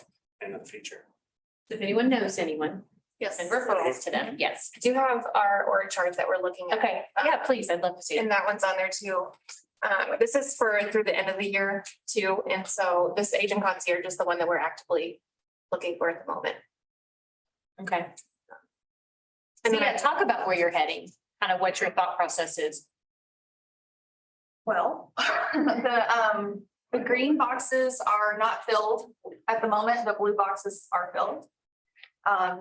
and in the future. If anyone knows anyone, Yes. send referrals to them. Yes. I do have our org chart that we're looking at. Okay. Yeah, please. I'd love to see it. And that one's on there too. This is through the end of the year too. And so this agent concierge is the one that we're actively looking for at the moment. Okay. And So then yeah, talk about where you're heading, kind of what your thought process is. Well, the green boxes are not filled at the moment, the blue boxes are filled.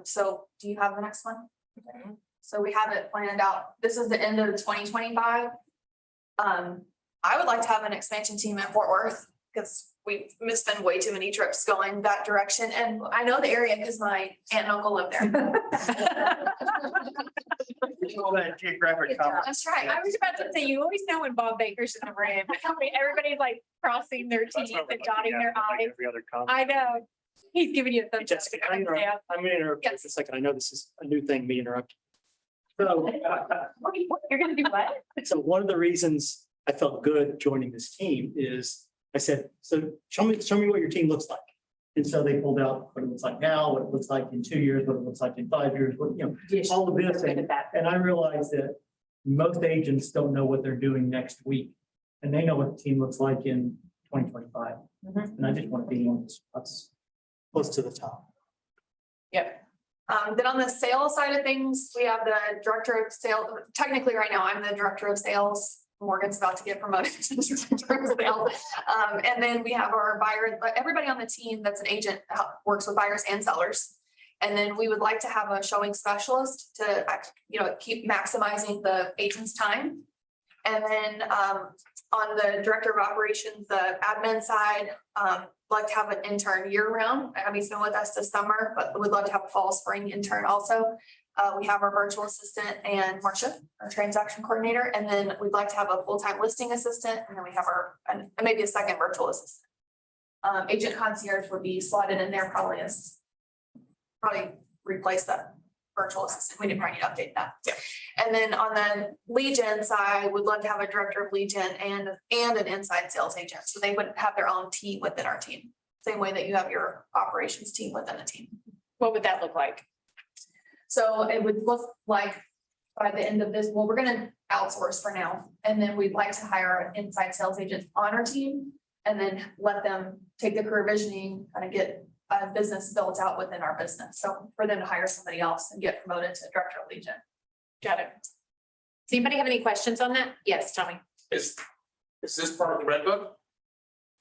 So do you have the next one? So we have it planned out. This is the end of 2025. I would like to have an expansion team in Fort Worth because we spend way too many trips going that direction. And I know the area because my aunt and uncle live there. All that geographic coverage. That's right. I was about to say, you always know when Bob Baker's in the room. Everybody's like crossing their That's teeth what we're and looking dotting at, their like eyes. every other conference. I know. He's giving you a thumbs up. Jessica, I'm gonna interrupt for Yes. a second. I know this is a new thing, me interrupting. So, You're gonna do what? so one of the reasons I felt good joining this team is I said, so show me what your team looks like. And so they pulled out what it looks like now, what it looks like in 2 years, what it looks like in 5 years, all of this. And I realized that most agents don't know what they're doing next week. And they know what the team looks like in 2025. Mhm. And I just want to be one that's close to the top. Yep. Then on the sales side of things, we have the director of sales. Technically, right now, I'm the director of sales. Morgan's about to get promoted to director of sales. And then we have our buyer, everybody on the team that's an agent works with buyers and sellers. And then we would like to have a showing specialist to, keep maximizing the agent's time. And then on the director of operations, the admin side, like to have an intern year round. Abby's been with us this summer, but we'd love to have a fall, spring intern also. We have our virtual assistant and Marcia, our transaction coordinator, and then we'd like to have a full-time listing assistant, and then we have and maybe a second virtual assistant. Agent concierge would be slotted in there probably replace that virtual assistant. We didn't probably need to update that. Yeah. And then on the lead gen side, we'd love to have a director of lead gen and an inside sales agent. So they would have their own team within our team. Same way that you have your operations team within a team. What would that look like? So it would look like by the end of this, well, we're gonna outsource for now. And then we'd like to hire an inside sales agent on our team and then let them take the career visioning, kind of get a business built out within our business. So for them to hire somebody else and get promoted to director of lead gen. Got it. Does anybody have any questions on that? Yes, Tommy. Is this part of the red book?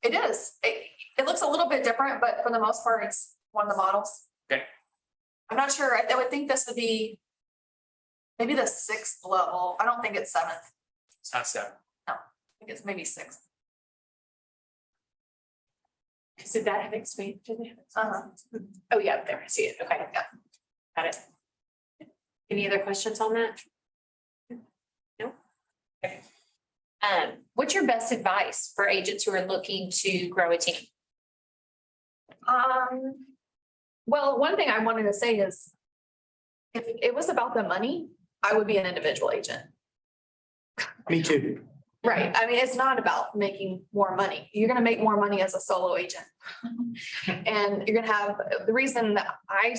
It is. It looks a little bit different, but for the most part, it's one of the models. Okay. I'm not sure. I would think this would be maybe the 6th level. I don't think it's 7th. It's not 7. I think it's maybe 6th. Did that have explained? Uh-huh. Oh, yeah, there, I see it. Okay, yeah. Got it. Any other questions on that? No? Okay. What's your best advice for agents who are looking to grow a team? Well, one thing I wanted to say is if it was about the money, I would be an individual agent. Me too. Right. I mean, it's not about making more money. You're gonna make more money as a solo agent. And you're gonna have, the reason that I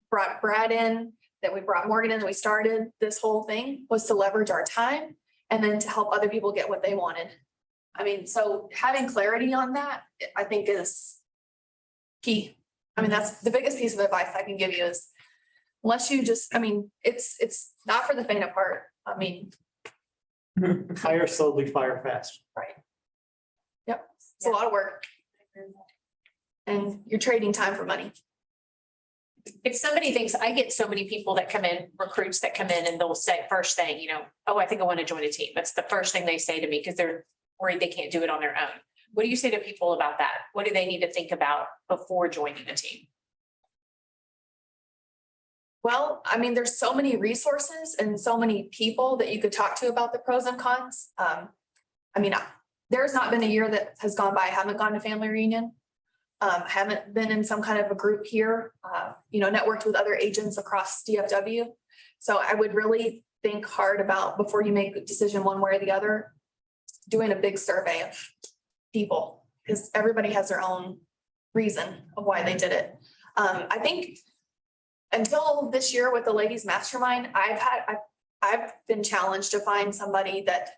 brought Brad in, that we brought Morgan in, that we started this whole thing was to leverage our time and then to help other people get what they wanted. I mean, so having clarity on that, I think is key. I mean, that's the biggest piece of advice I can give you is unless you just, I mean, it's not for the faint of heart. I mean, Hire slowly, fire fast. yep, it's a lot of work. And you're trading time for money. If somebody thinks, I get so many people that come in, recruits that come in and they'll say first thing, you know, oh, I think I want to join a team. That's the first thing they say to me because they're worried they can't do it on their own. What do you say to people about that? What do they need to think about before joining a team? Well, I mean, there's so many resources and so many people that you could talk to about the pros and cons. I mean, there's not been a year that has gone by. I haven't gone to family reunion. Haven't been in some kind of a group here, networked with other agents across DFW. So I would really think hard about before you make a decision one way or the other, doing a big survey of people, because everybody has their own reason of why they did it. I think until this year with the ladies mastermind, I've been challenged to find somebody that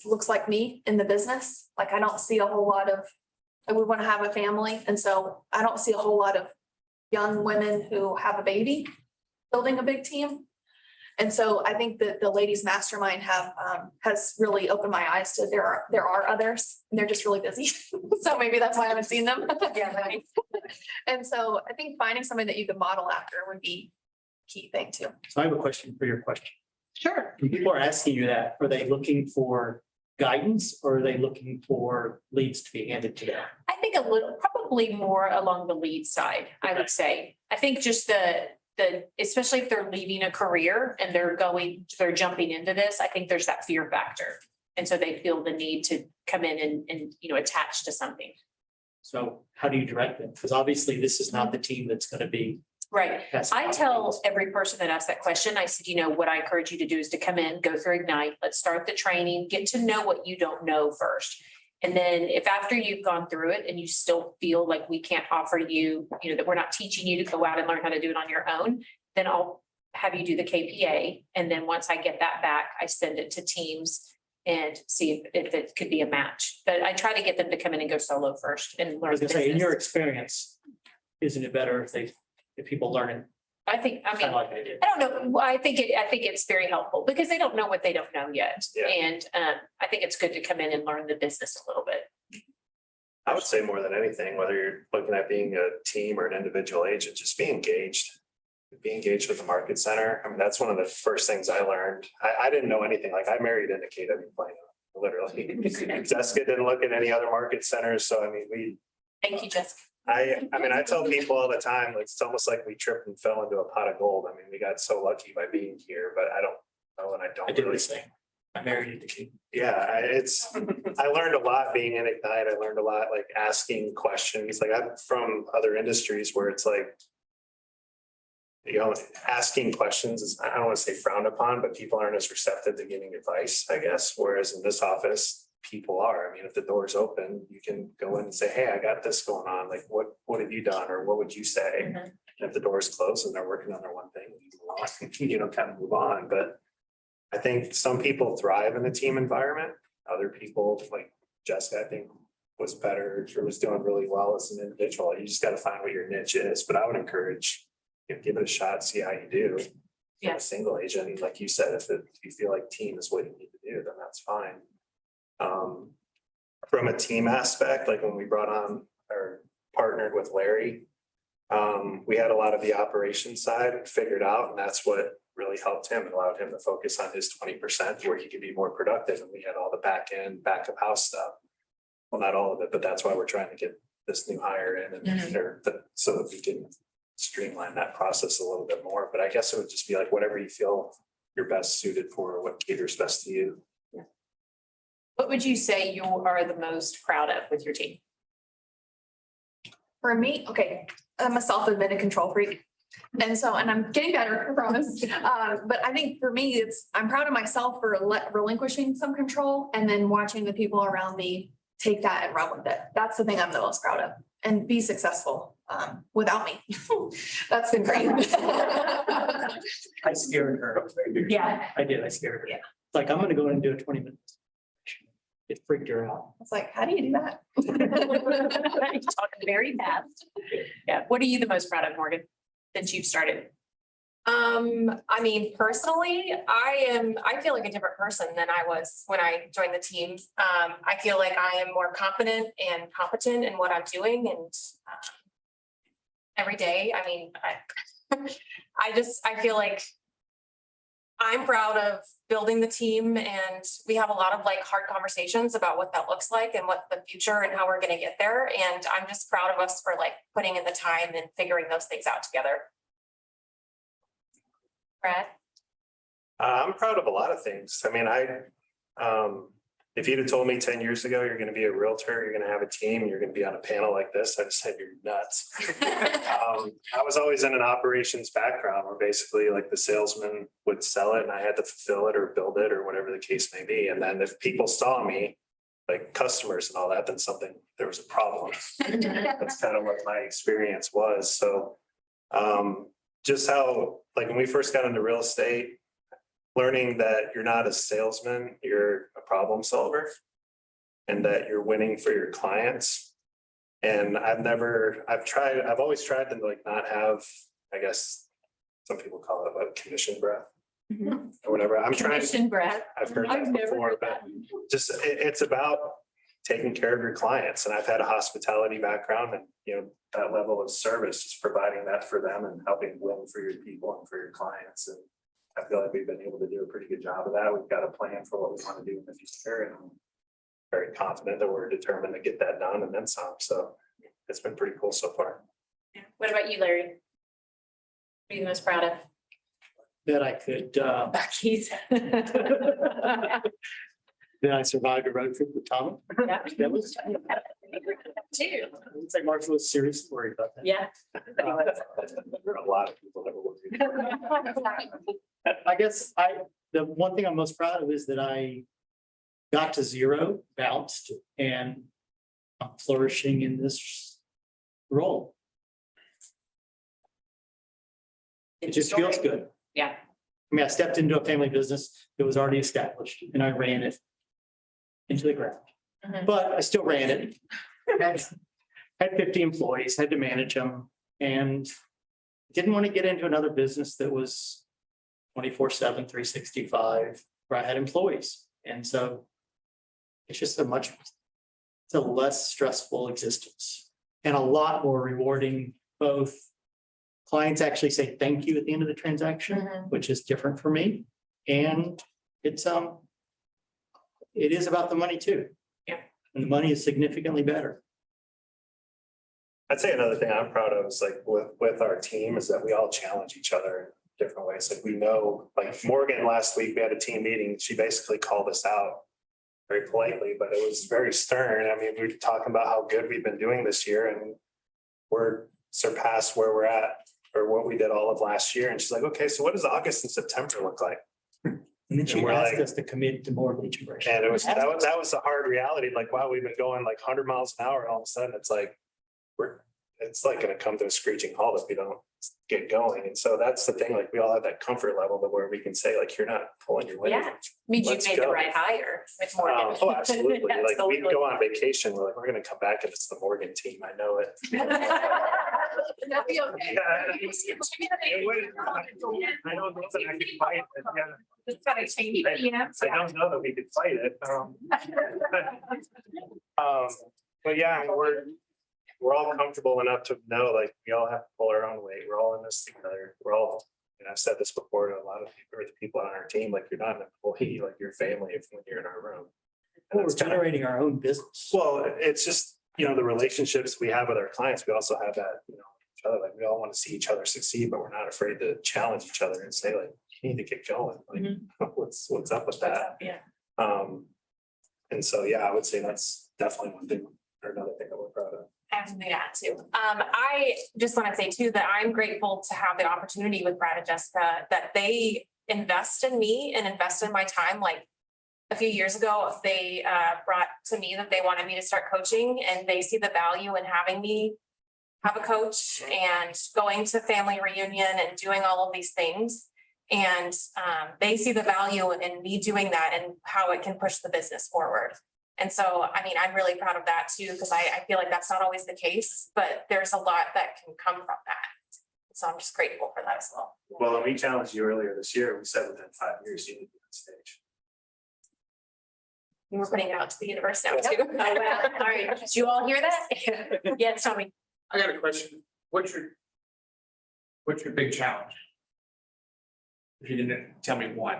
looks like me in the business. Like I don't see a whole lot of, I would want to have a family. And so I don't see a whole lot of young women who have a baby building a big team. And so I think that the ladies mastermind has really opened my eyes to there are others and they're just really busy. So maybe that's why I haven't seen them. Yeah, right. And so I think finding somebody that you could model after would be a key thing too. So I have a question for your question. Sure. When people are asking you that, are they looking for guidance or are they looking for leads to be handed to them? I think a little, probably more along the lead side, I would say. I think just especially if they're leaving a career and they're jumping into this, I think there's that fear factor. And so they feel the need to come in and attach to something. So how do you direct them? Because obviously this is not the team that's going to be. Right. I tell every person that asks that question, I said, what I encourage you to do is to come in, go through Ignite, let's start the training, get to know what you don't know first. And then if after you've gone through it and you still feel like we can't offer you, that we're not teaching you to go out and learn how to do it on your own, then I'll have you do the KPA. And then once I get that back, I send it to teams and see if it could be a match. But I try to get them to come in and go solo first and I learn. was the going to say, in business. your experience, isn't it better if people learn it? I Kind of like they did. I don't know. Well, I think it's very helpful because they don't know what they don't know yet. Yeah. And I think it's good to come in and learn the business a little bit. I would say more than anything, whether you're looking at being a team or an individual agent, just be engaged. be engaged with the market center. I mean, that's one of the first things I learned. I didn't know anything. Like I married into KW Plano, literally. Jessica didn't look at any other market centers. So I mean, Thank you, Jessica. I mean, I tell people all the time, like, it's almost like we tripped and fell into a pot of gold. I mean, we got so lucky by being here, but I don't know, and I I don't did really the same. I married into King. I learned a lot being in Ignite. I learned a lot, like asking questions, like I'm from other industries where it's like, you know, asking questions is, I don't want to say frowned upon, but people aren't as receptive to giving advice, I guess. Whereas in this office, people are. I mean, if the door's open, you can go in and say, hey, I got this going on. Like, what have you done? Or what would you say? Mhm. And if the door's closed and they're working on their one thing, you know, kind of move on. But I think some people thrive in the team environment. Other people, like Jessica, I think was better or was doing really well as an individual. You just got to find what your niche is. But I would encourage, you know, give it a shot, see how you do. Yeah. A single agent, like you said, if you feel like team is what you need to do, then that's fine. From a team aspect, like when we brought on or partnered with Larry, we had a lot of the operations side figured out, and that's what really helped him and allowed him to focus on his 20% where he could be more productive. And we had all the back end, back of house stuff. Well, not all of it, but that's why we're trying to get this new hire in and so that we can streamline that process a little bit more. But I guess it would just be like whatever you feel you're best suited for, what caters best to you. What would you say you are the most proud of with your team? For me, okay, I'm a self-admitted control freak. And I'm getting better, I promise. But I think for me, I'm proud of myself for relinquishing some control and then watching the people around me take that and run with it. That's the thing I'm the most proud of and be successful without me. That's been great. I scared her. Yeah. I did. I scared her. Yeah. It's like, I'm gonna go in and do a 20 minutes. It freaked her out. It's like, how do you do that? You're talking very fast. Yeah. What are you the most proud of, Morgan, since you've started? I mean, personally, I feel like a different person than I was when I joined the team. I feel like I am more confident and competent in what I'm doing and every day, I mean, I feel like I'm proud of building the team and we have a lot of like hard conversations about what that looks like and what the future and how we're gonna get there. And I'm just proud of us for like putting in the time and figuring those things out together. Brad? I'm proud of a lot of things. I mean, if you'd have told me 10 years ago, you're going to be a realtor, you're going to have a team, you're going to be on a panel like this, I just said, you're nuts. I was always in an operations background where basically like the salesman would sell it and I had to fulfill it or build it or whatever the case may be. And then if people saw me, like customers and all that, then there was a problem. That's kind of what my experience was. So just how, like when we first got into real estate, learning that you're not a salesman, you're a problem solver and that you're winning for your clients. And I've always tried to like not have, I guess, some people call it a commission breath or whatever. I'm trying. Commission breath. I've heard I've that never before, heard but that. just, it's about taking care of your clients. And I've had a hospitality background and, you know, that level of service is providing that for them and helping win for your people and for your clients. And I feel like we've been able to do a pretty good job of that. We've got a plan for what we want to do in the future and I'm very confident that we're determined to get that done and then some. So it's been pretty cool so far. What about you, Larry? What are you the most proud of? That I could, Keith. that I survived a road trip with Tom. Yeah. That was, Too. it's like Marshall was seriously worried about that. Yeah. There are a lot of people that were working. I guess the one thing I'm most proud of is that I got to zero, bounced, and I'm flourishing in this role. It just feels good. Yeah. I mean, I stepped into a family business that was already established and I ran it into the ground. Mhm. But I still ran it. Had 50 employees, had to manage them and didn't want to get into another business that was 24/7, 365, where I had employees. And so it's just it's a less stressful existence and a lot more rewarding, both Clients actually say thank you at the end of the transaction, which is different for me. And it's, it is about the money too. Yeah. And the money is significantly better. I'd say another thing I'm proud of is like with our team is that we all challenge each other in different ways. Like we know, like Morgan last week, we had a team meeting. She basically called us out very politely, but it was very stern. I mean, we were talking about how good we've been doing this year and we're surpassed where we're at or what we did all of last year. And she's like, okay, so what does August and September look like? And then she And we're asked like- us to commit to more lead generation. And it was, that was the hard reality. Like, wow, we've been going like 100 miles an hour. And all of a sudden it's like, it's like gonna come to a screeching halt if we don't get going. And so that's the thing, like we all have that comfort level to where we can say like, you're not pulling your weight. Yeah. Means you Let's made the go. right hire with Morgan. Oh, absolutely. Like we Absolutely. go on vacation, we're like, we're gonna come back and it's the Morgan team. I know it. That'll be okay. Yeah, it would. I don't know that I could fight it. Yeah. It's gotta change, you know? I don't know that we could fight it. But yeah, I mean, we're all comfortable enough to know, like, we all have to pull our own weight. We're all in this together. We're all, and I've said this before to a lot of people, or the people on our team, like, you're not an employee, like, you're family if when you're in our room. And We're that's kind of, generating our own business. well, it's just, you know, the relationships we have with our clients, we also have that, you know, each other, like, we all want to see each other succeed, but we're not afraid to challenge each other and say, like, you need to get going. Like, what's up with that? Yeah. And so, yeah, I would say that's definitely one thing or another thing that we're proud of. I have something to add too. I just want to say too, that I'm grateful to have the opportunity with Brad and Jessica, that they invest in me and invest in my time. Like a few years ago, they brought to me that they wanted me to start coaching and they see the value in having me have a coach and going to family reunion and doing all of these things. And they see the value in me doing that and how it can push the business forward. And so, I mean, I'm really proud of that too, because I feel like that's not always the case, but there's a lot that can come from that. So I'm just grateful for that as well. Well, and we challenged you earlier this year. We said within 5 years, you need to be on stage. And we're putting it out to the universe now too. Oh, wow. All right. Did you all hear that? Yes, Tommy. I got a question. What's your big challenge? If you didn't tell me one.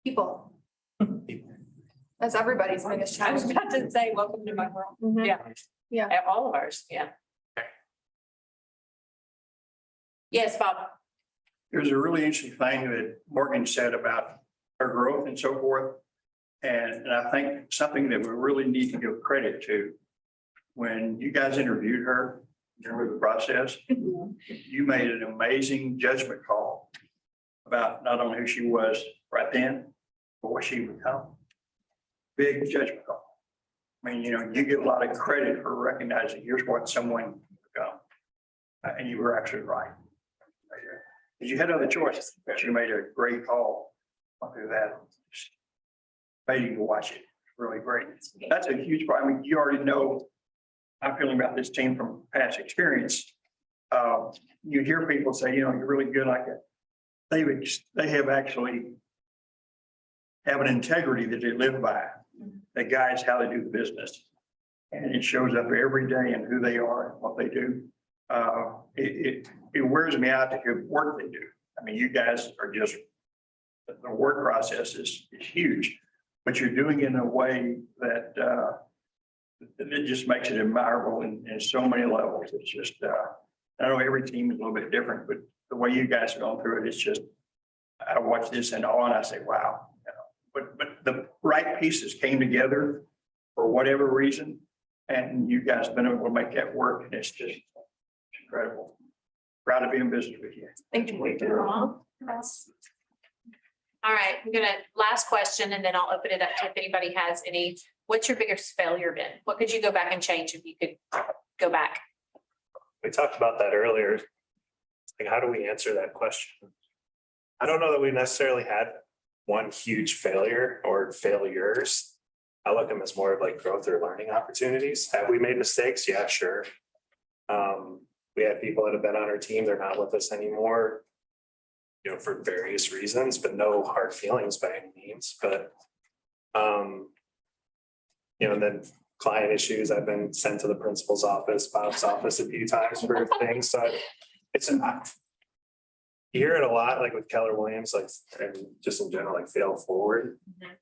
People. That's everybody's biggest I was challenge. about to say, welcome to my world. Mhm. Yeah. Yeah. All of ours, yeah. Yes, Bob. It was a really interesting thing that Morgan said about her growth and so forth. And I think something that we really need to give credit to, when you guys interviewed her during the process, you made an amazing judgment call about not only who she was right then, but what she would become. Big judgment call. I mean, you know, you get a lot of credit for recognizing here's what someone can become. And you were absolutely right. Because you had other choices, but you made a great call through that. Made you watch it. Really great. That's a huge problem. I mean, you already know I'm feeling about this team from past experience. You hear people say, you know, you're really good like it. They have actually have an integrity that they live by. That guides how they do the business. And it shows up every day in who they are and what they do. It wears me out to hear the work they do. I mean, you guys are just, the work process is huge, but you're doing it in a way that it just makes it admirable in so many levels. It's just, I know every team is a little bit different, but the way you guys have gone through it, it's just, I watch this in awe and I say, wow. You know, but the right pieces came together for whatever reason, and you guys have been able to make that work, and it's just incredible. Proud to be in business with you. Thank you. All right, I'm gonna, last question, and then I'll open it up to if anybody has any. What's your biggest failure been? What could you go back and change if you could go back? We talked about that earlier. Like, how do we answer that question? I don't know that we necessarily had one huge failure or failures. I look at them as more of like growth or learning opportunities. Have we made mistakes? Yeah, sure. We had people that have been on our team, they're not with us anymore, you know, for various reasons, but no hard feelings by any means. But you know, and then client issues, I've been sent to the principal's office, Bob's office a few times for things. So it's, You hear it a lot, like with Keller Williams, like, and just in general, like fail forward.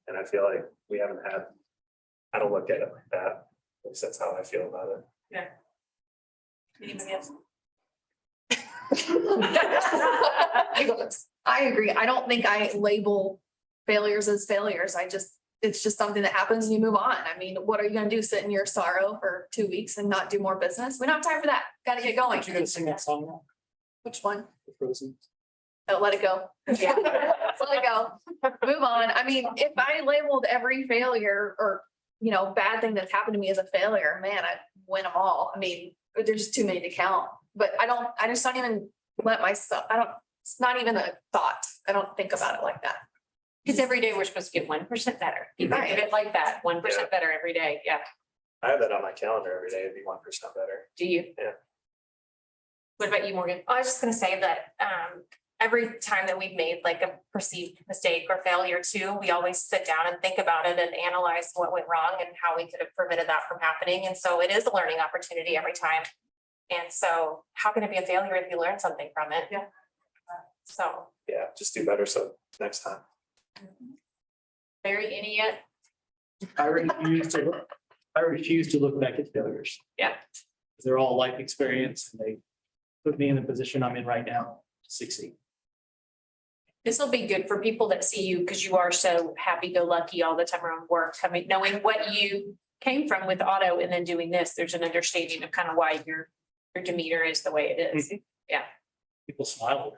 And I feel like we haven't had, I don't look at it like that. At least that's how I feel about it. Anybody else? I agree. I don't think I label failures as failures. It's just something that happens and you move on. I mean, what are you gonna do? Sit in your sorrow for 2 weeks and not do more business? We don't have time for that. Gotta get going. Aren't you gonna sing that song now? Which one? The Frozen? Oh, let it go. Yeah. Let it go. Move on. I mean, if I labeled every failure or, bad thing that's happened to me as a failure, man, I'd win them all. I mean, there's too many to count. But I just don't even let myself, it's not even a thought. I don't think about it like that. Because every day we're supposed to get 1% better. You think of it like that, 1% better every day. Yeah. I have that on my calendar every day, it'd be 1% better. Do you? Yeah. What about you, Morgan? I was just gonna say that every time that we've made like a perceived mistake or failure too, we always sit down and think about it and analyze what went wrong and how we could have prevented that from happening. And so it is a learning opportunity every time. And so how can it be a failure if you learn something from it? Yeah. So. Yeah, just do better so next time. Larry, any yet? I refuse to look back at failures. Yeah. They're all life experience and they put me in the position I'm in right now to succeed. This will be good for people that see you because you are so happy-go-lucky all the time around work. I mean, knowing what you came from with auto and then doing this, there's an understanding of kind of why your demeanor is the way it is. People smile.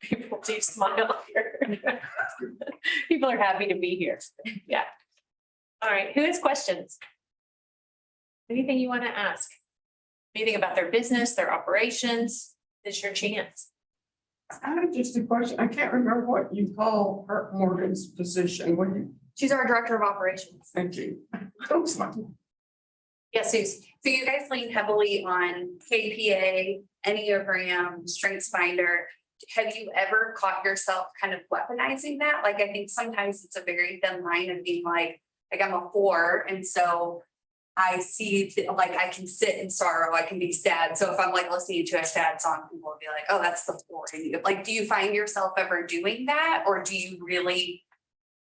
People do smile here. People are happy to be here. Yeah. All right, who has questions? Anything you want to ask? Anything about their business, their operations? This is your chance. I have just a question. I can't remember what you call her Morgan's position. What do you, She's our director of operations. thank you. Yes, Suze. So you guys lean heavily on KPA, Enneagram, Strengths Finder. Have you ever caught yourself kind of weaponizing that? Like, I think sometimes it's a very thin line of being like I'm a 4. And so I see, like, I can sit in sorrow, I can be sad. So if I'm like listening to a sad song, people will be like, oh, that's the 4 in you. Like, do you find yourself ever doing that? Or do you really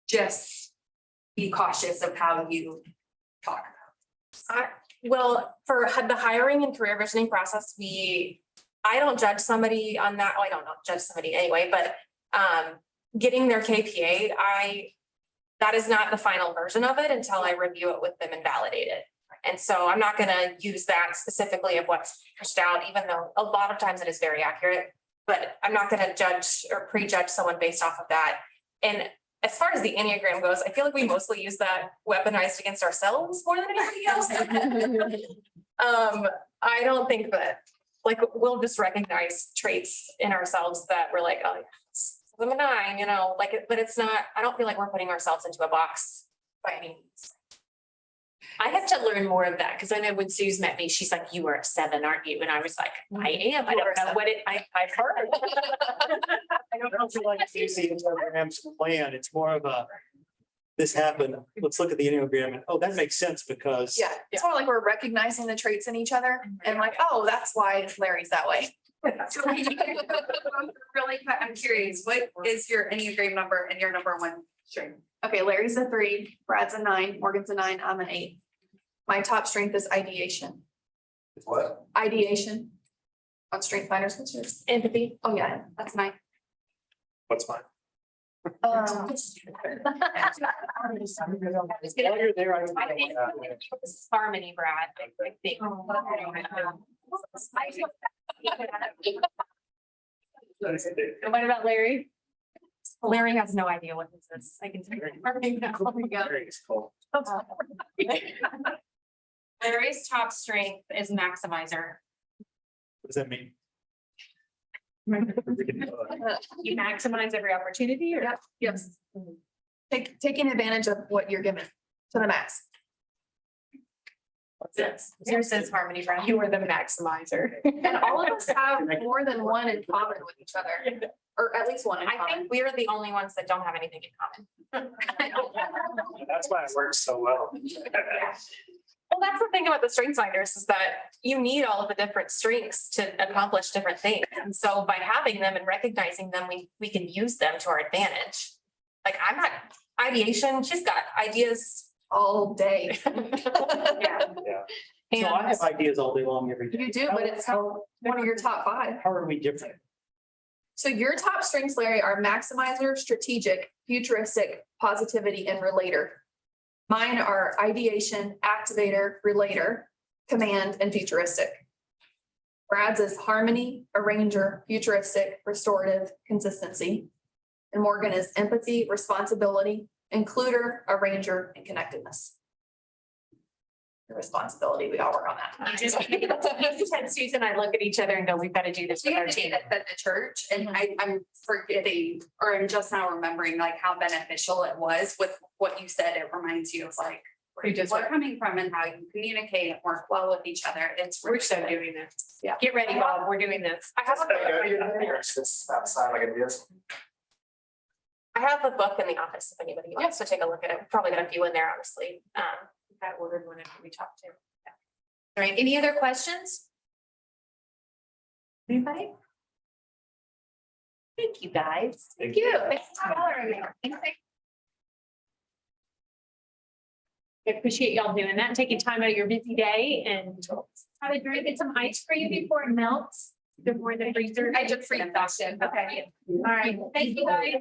just be cautious of how you talk about it? Well, for the hiring and career visioning process, I don't judge somebody on that. I don't know, judge somebody anyway, but getting their KPA, that is not the final version of it until I review it with them and validate it. And so I'm not gonna use that specifically of what's pushed out, even though a lot of times it is very accurate. But I'm not gonna judge or prejudge someone based off of that. And as far as the Enneagram goes, I feel like we mostly use that weaponized against ourselves more than anybody else. I don't think that, like, we'll just recognize traits in ourselves that we're like, oh, I'm a 9, but it's not, I don't feel like we're putting ourselves into a box by any means. I have to learn more of that because I know when Suze met me, she's like, you are a 7, aren't you? And I was like, I am. I don't know what I've heard. I don't feel like it's easy in Enneagram's plan. It's more of a, this happened, let's look at the Enneagram and, oh, that makes sense because. Yeah, it's more like we're recognizing the traits in each other and like, oh, that's why Larry's that way. So really, I'm curious, what is your Enneagram number and your number 1 strength? Okay, Larry's a 3, Brad's a 9, Morgan's a 9, I'm an 8. My top strength is ideation. What? Ideation. On Strength Finders, what's yours? Empathy. Oh, yeah, that's 9. What's mine? While you're there, I. I think this is harmony, Brad. I think. And what about Larry? Larry has no idea what this is. I can tell you. Very cool. Larry's top strength is maximizer. What does that mean? You maximize every opportunity or? Yes. Taking advantage of what you're given to the max. Yes. Yours is harmony, Brad. You are the maximizer. And all of us have more than one in common with each other, or at least one in I common. think we're the only ones that don't have anything in common. That's why it works so well. Well, that's the thing about the strengths finders is that you need all of the different strengths to accomplish different things. And so by having them and recognizing them, we can use them to our advantage. Like I'm not ideation, she's got ideas all day. Yeah. So I And have ideas all day long every day. You do, but it's not one of your top 5. How are we different? So your top strengths, Larry, are maximizer, strategic, futuristic, positivity, and relator. Mine are ideation, activator, relator, command, and futuristic. Brad's is harmony, arranger, futuristic, restorative, consistency. And Morgan is empathy, responsibility, includer, arranger, and connectedness. The responsibility, we all work on that. You just had Susan and I look at each other and go, we've got to do this We with our had to do team. that at the church and I'm forgetting, or I'm just now remembering like how beneficial it was with what you said. It reminds you of like where We just people are coming from and how you communicate and work well with each other. It's. We're so doing this. Yeah. Get ready, Bob. We're doing this. I have a book in the office if anybody wants to take a look at it. Probably got a few in there, honestly. I ordered one we talked to. All right, any other questions? Anybody? Thank you, guys. Thank you. Thanks for tolerating me. I appreciate y'all doing that, taking time out of your busy day and have a drink, get some ice cream before it melts, before the freezer. I just freaked out. Okay, all right, thank you guys.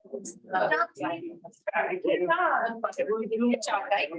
Good job, guys.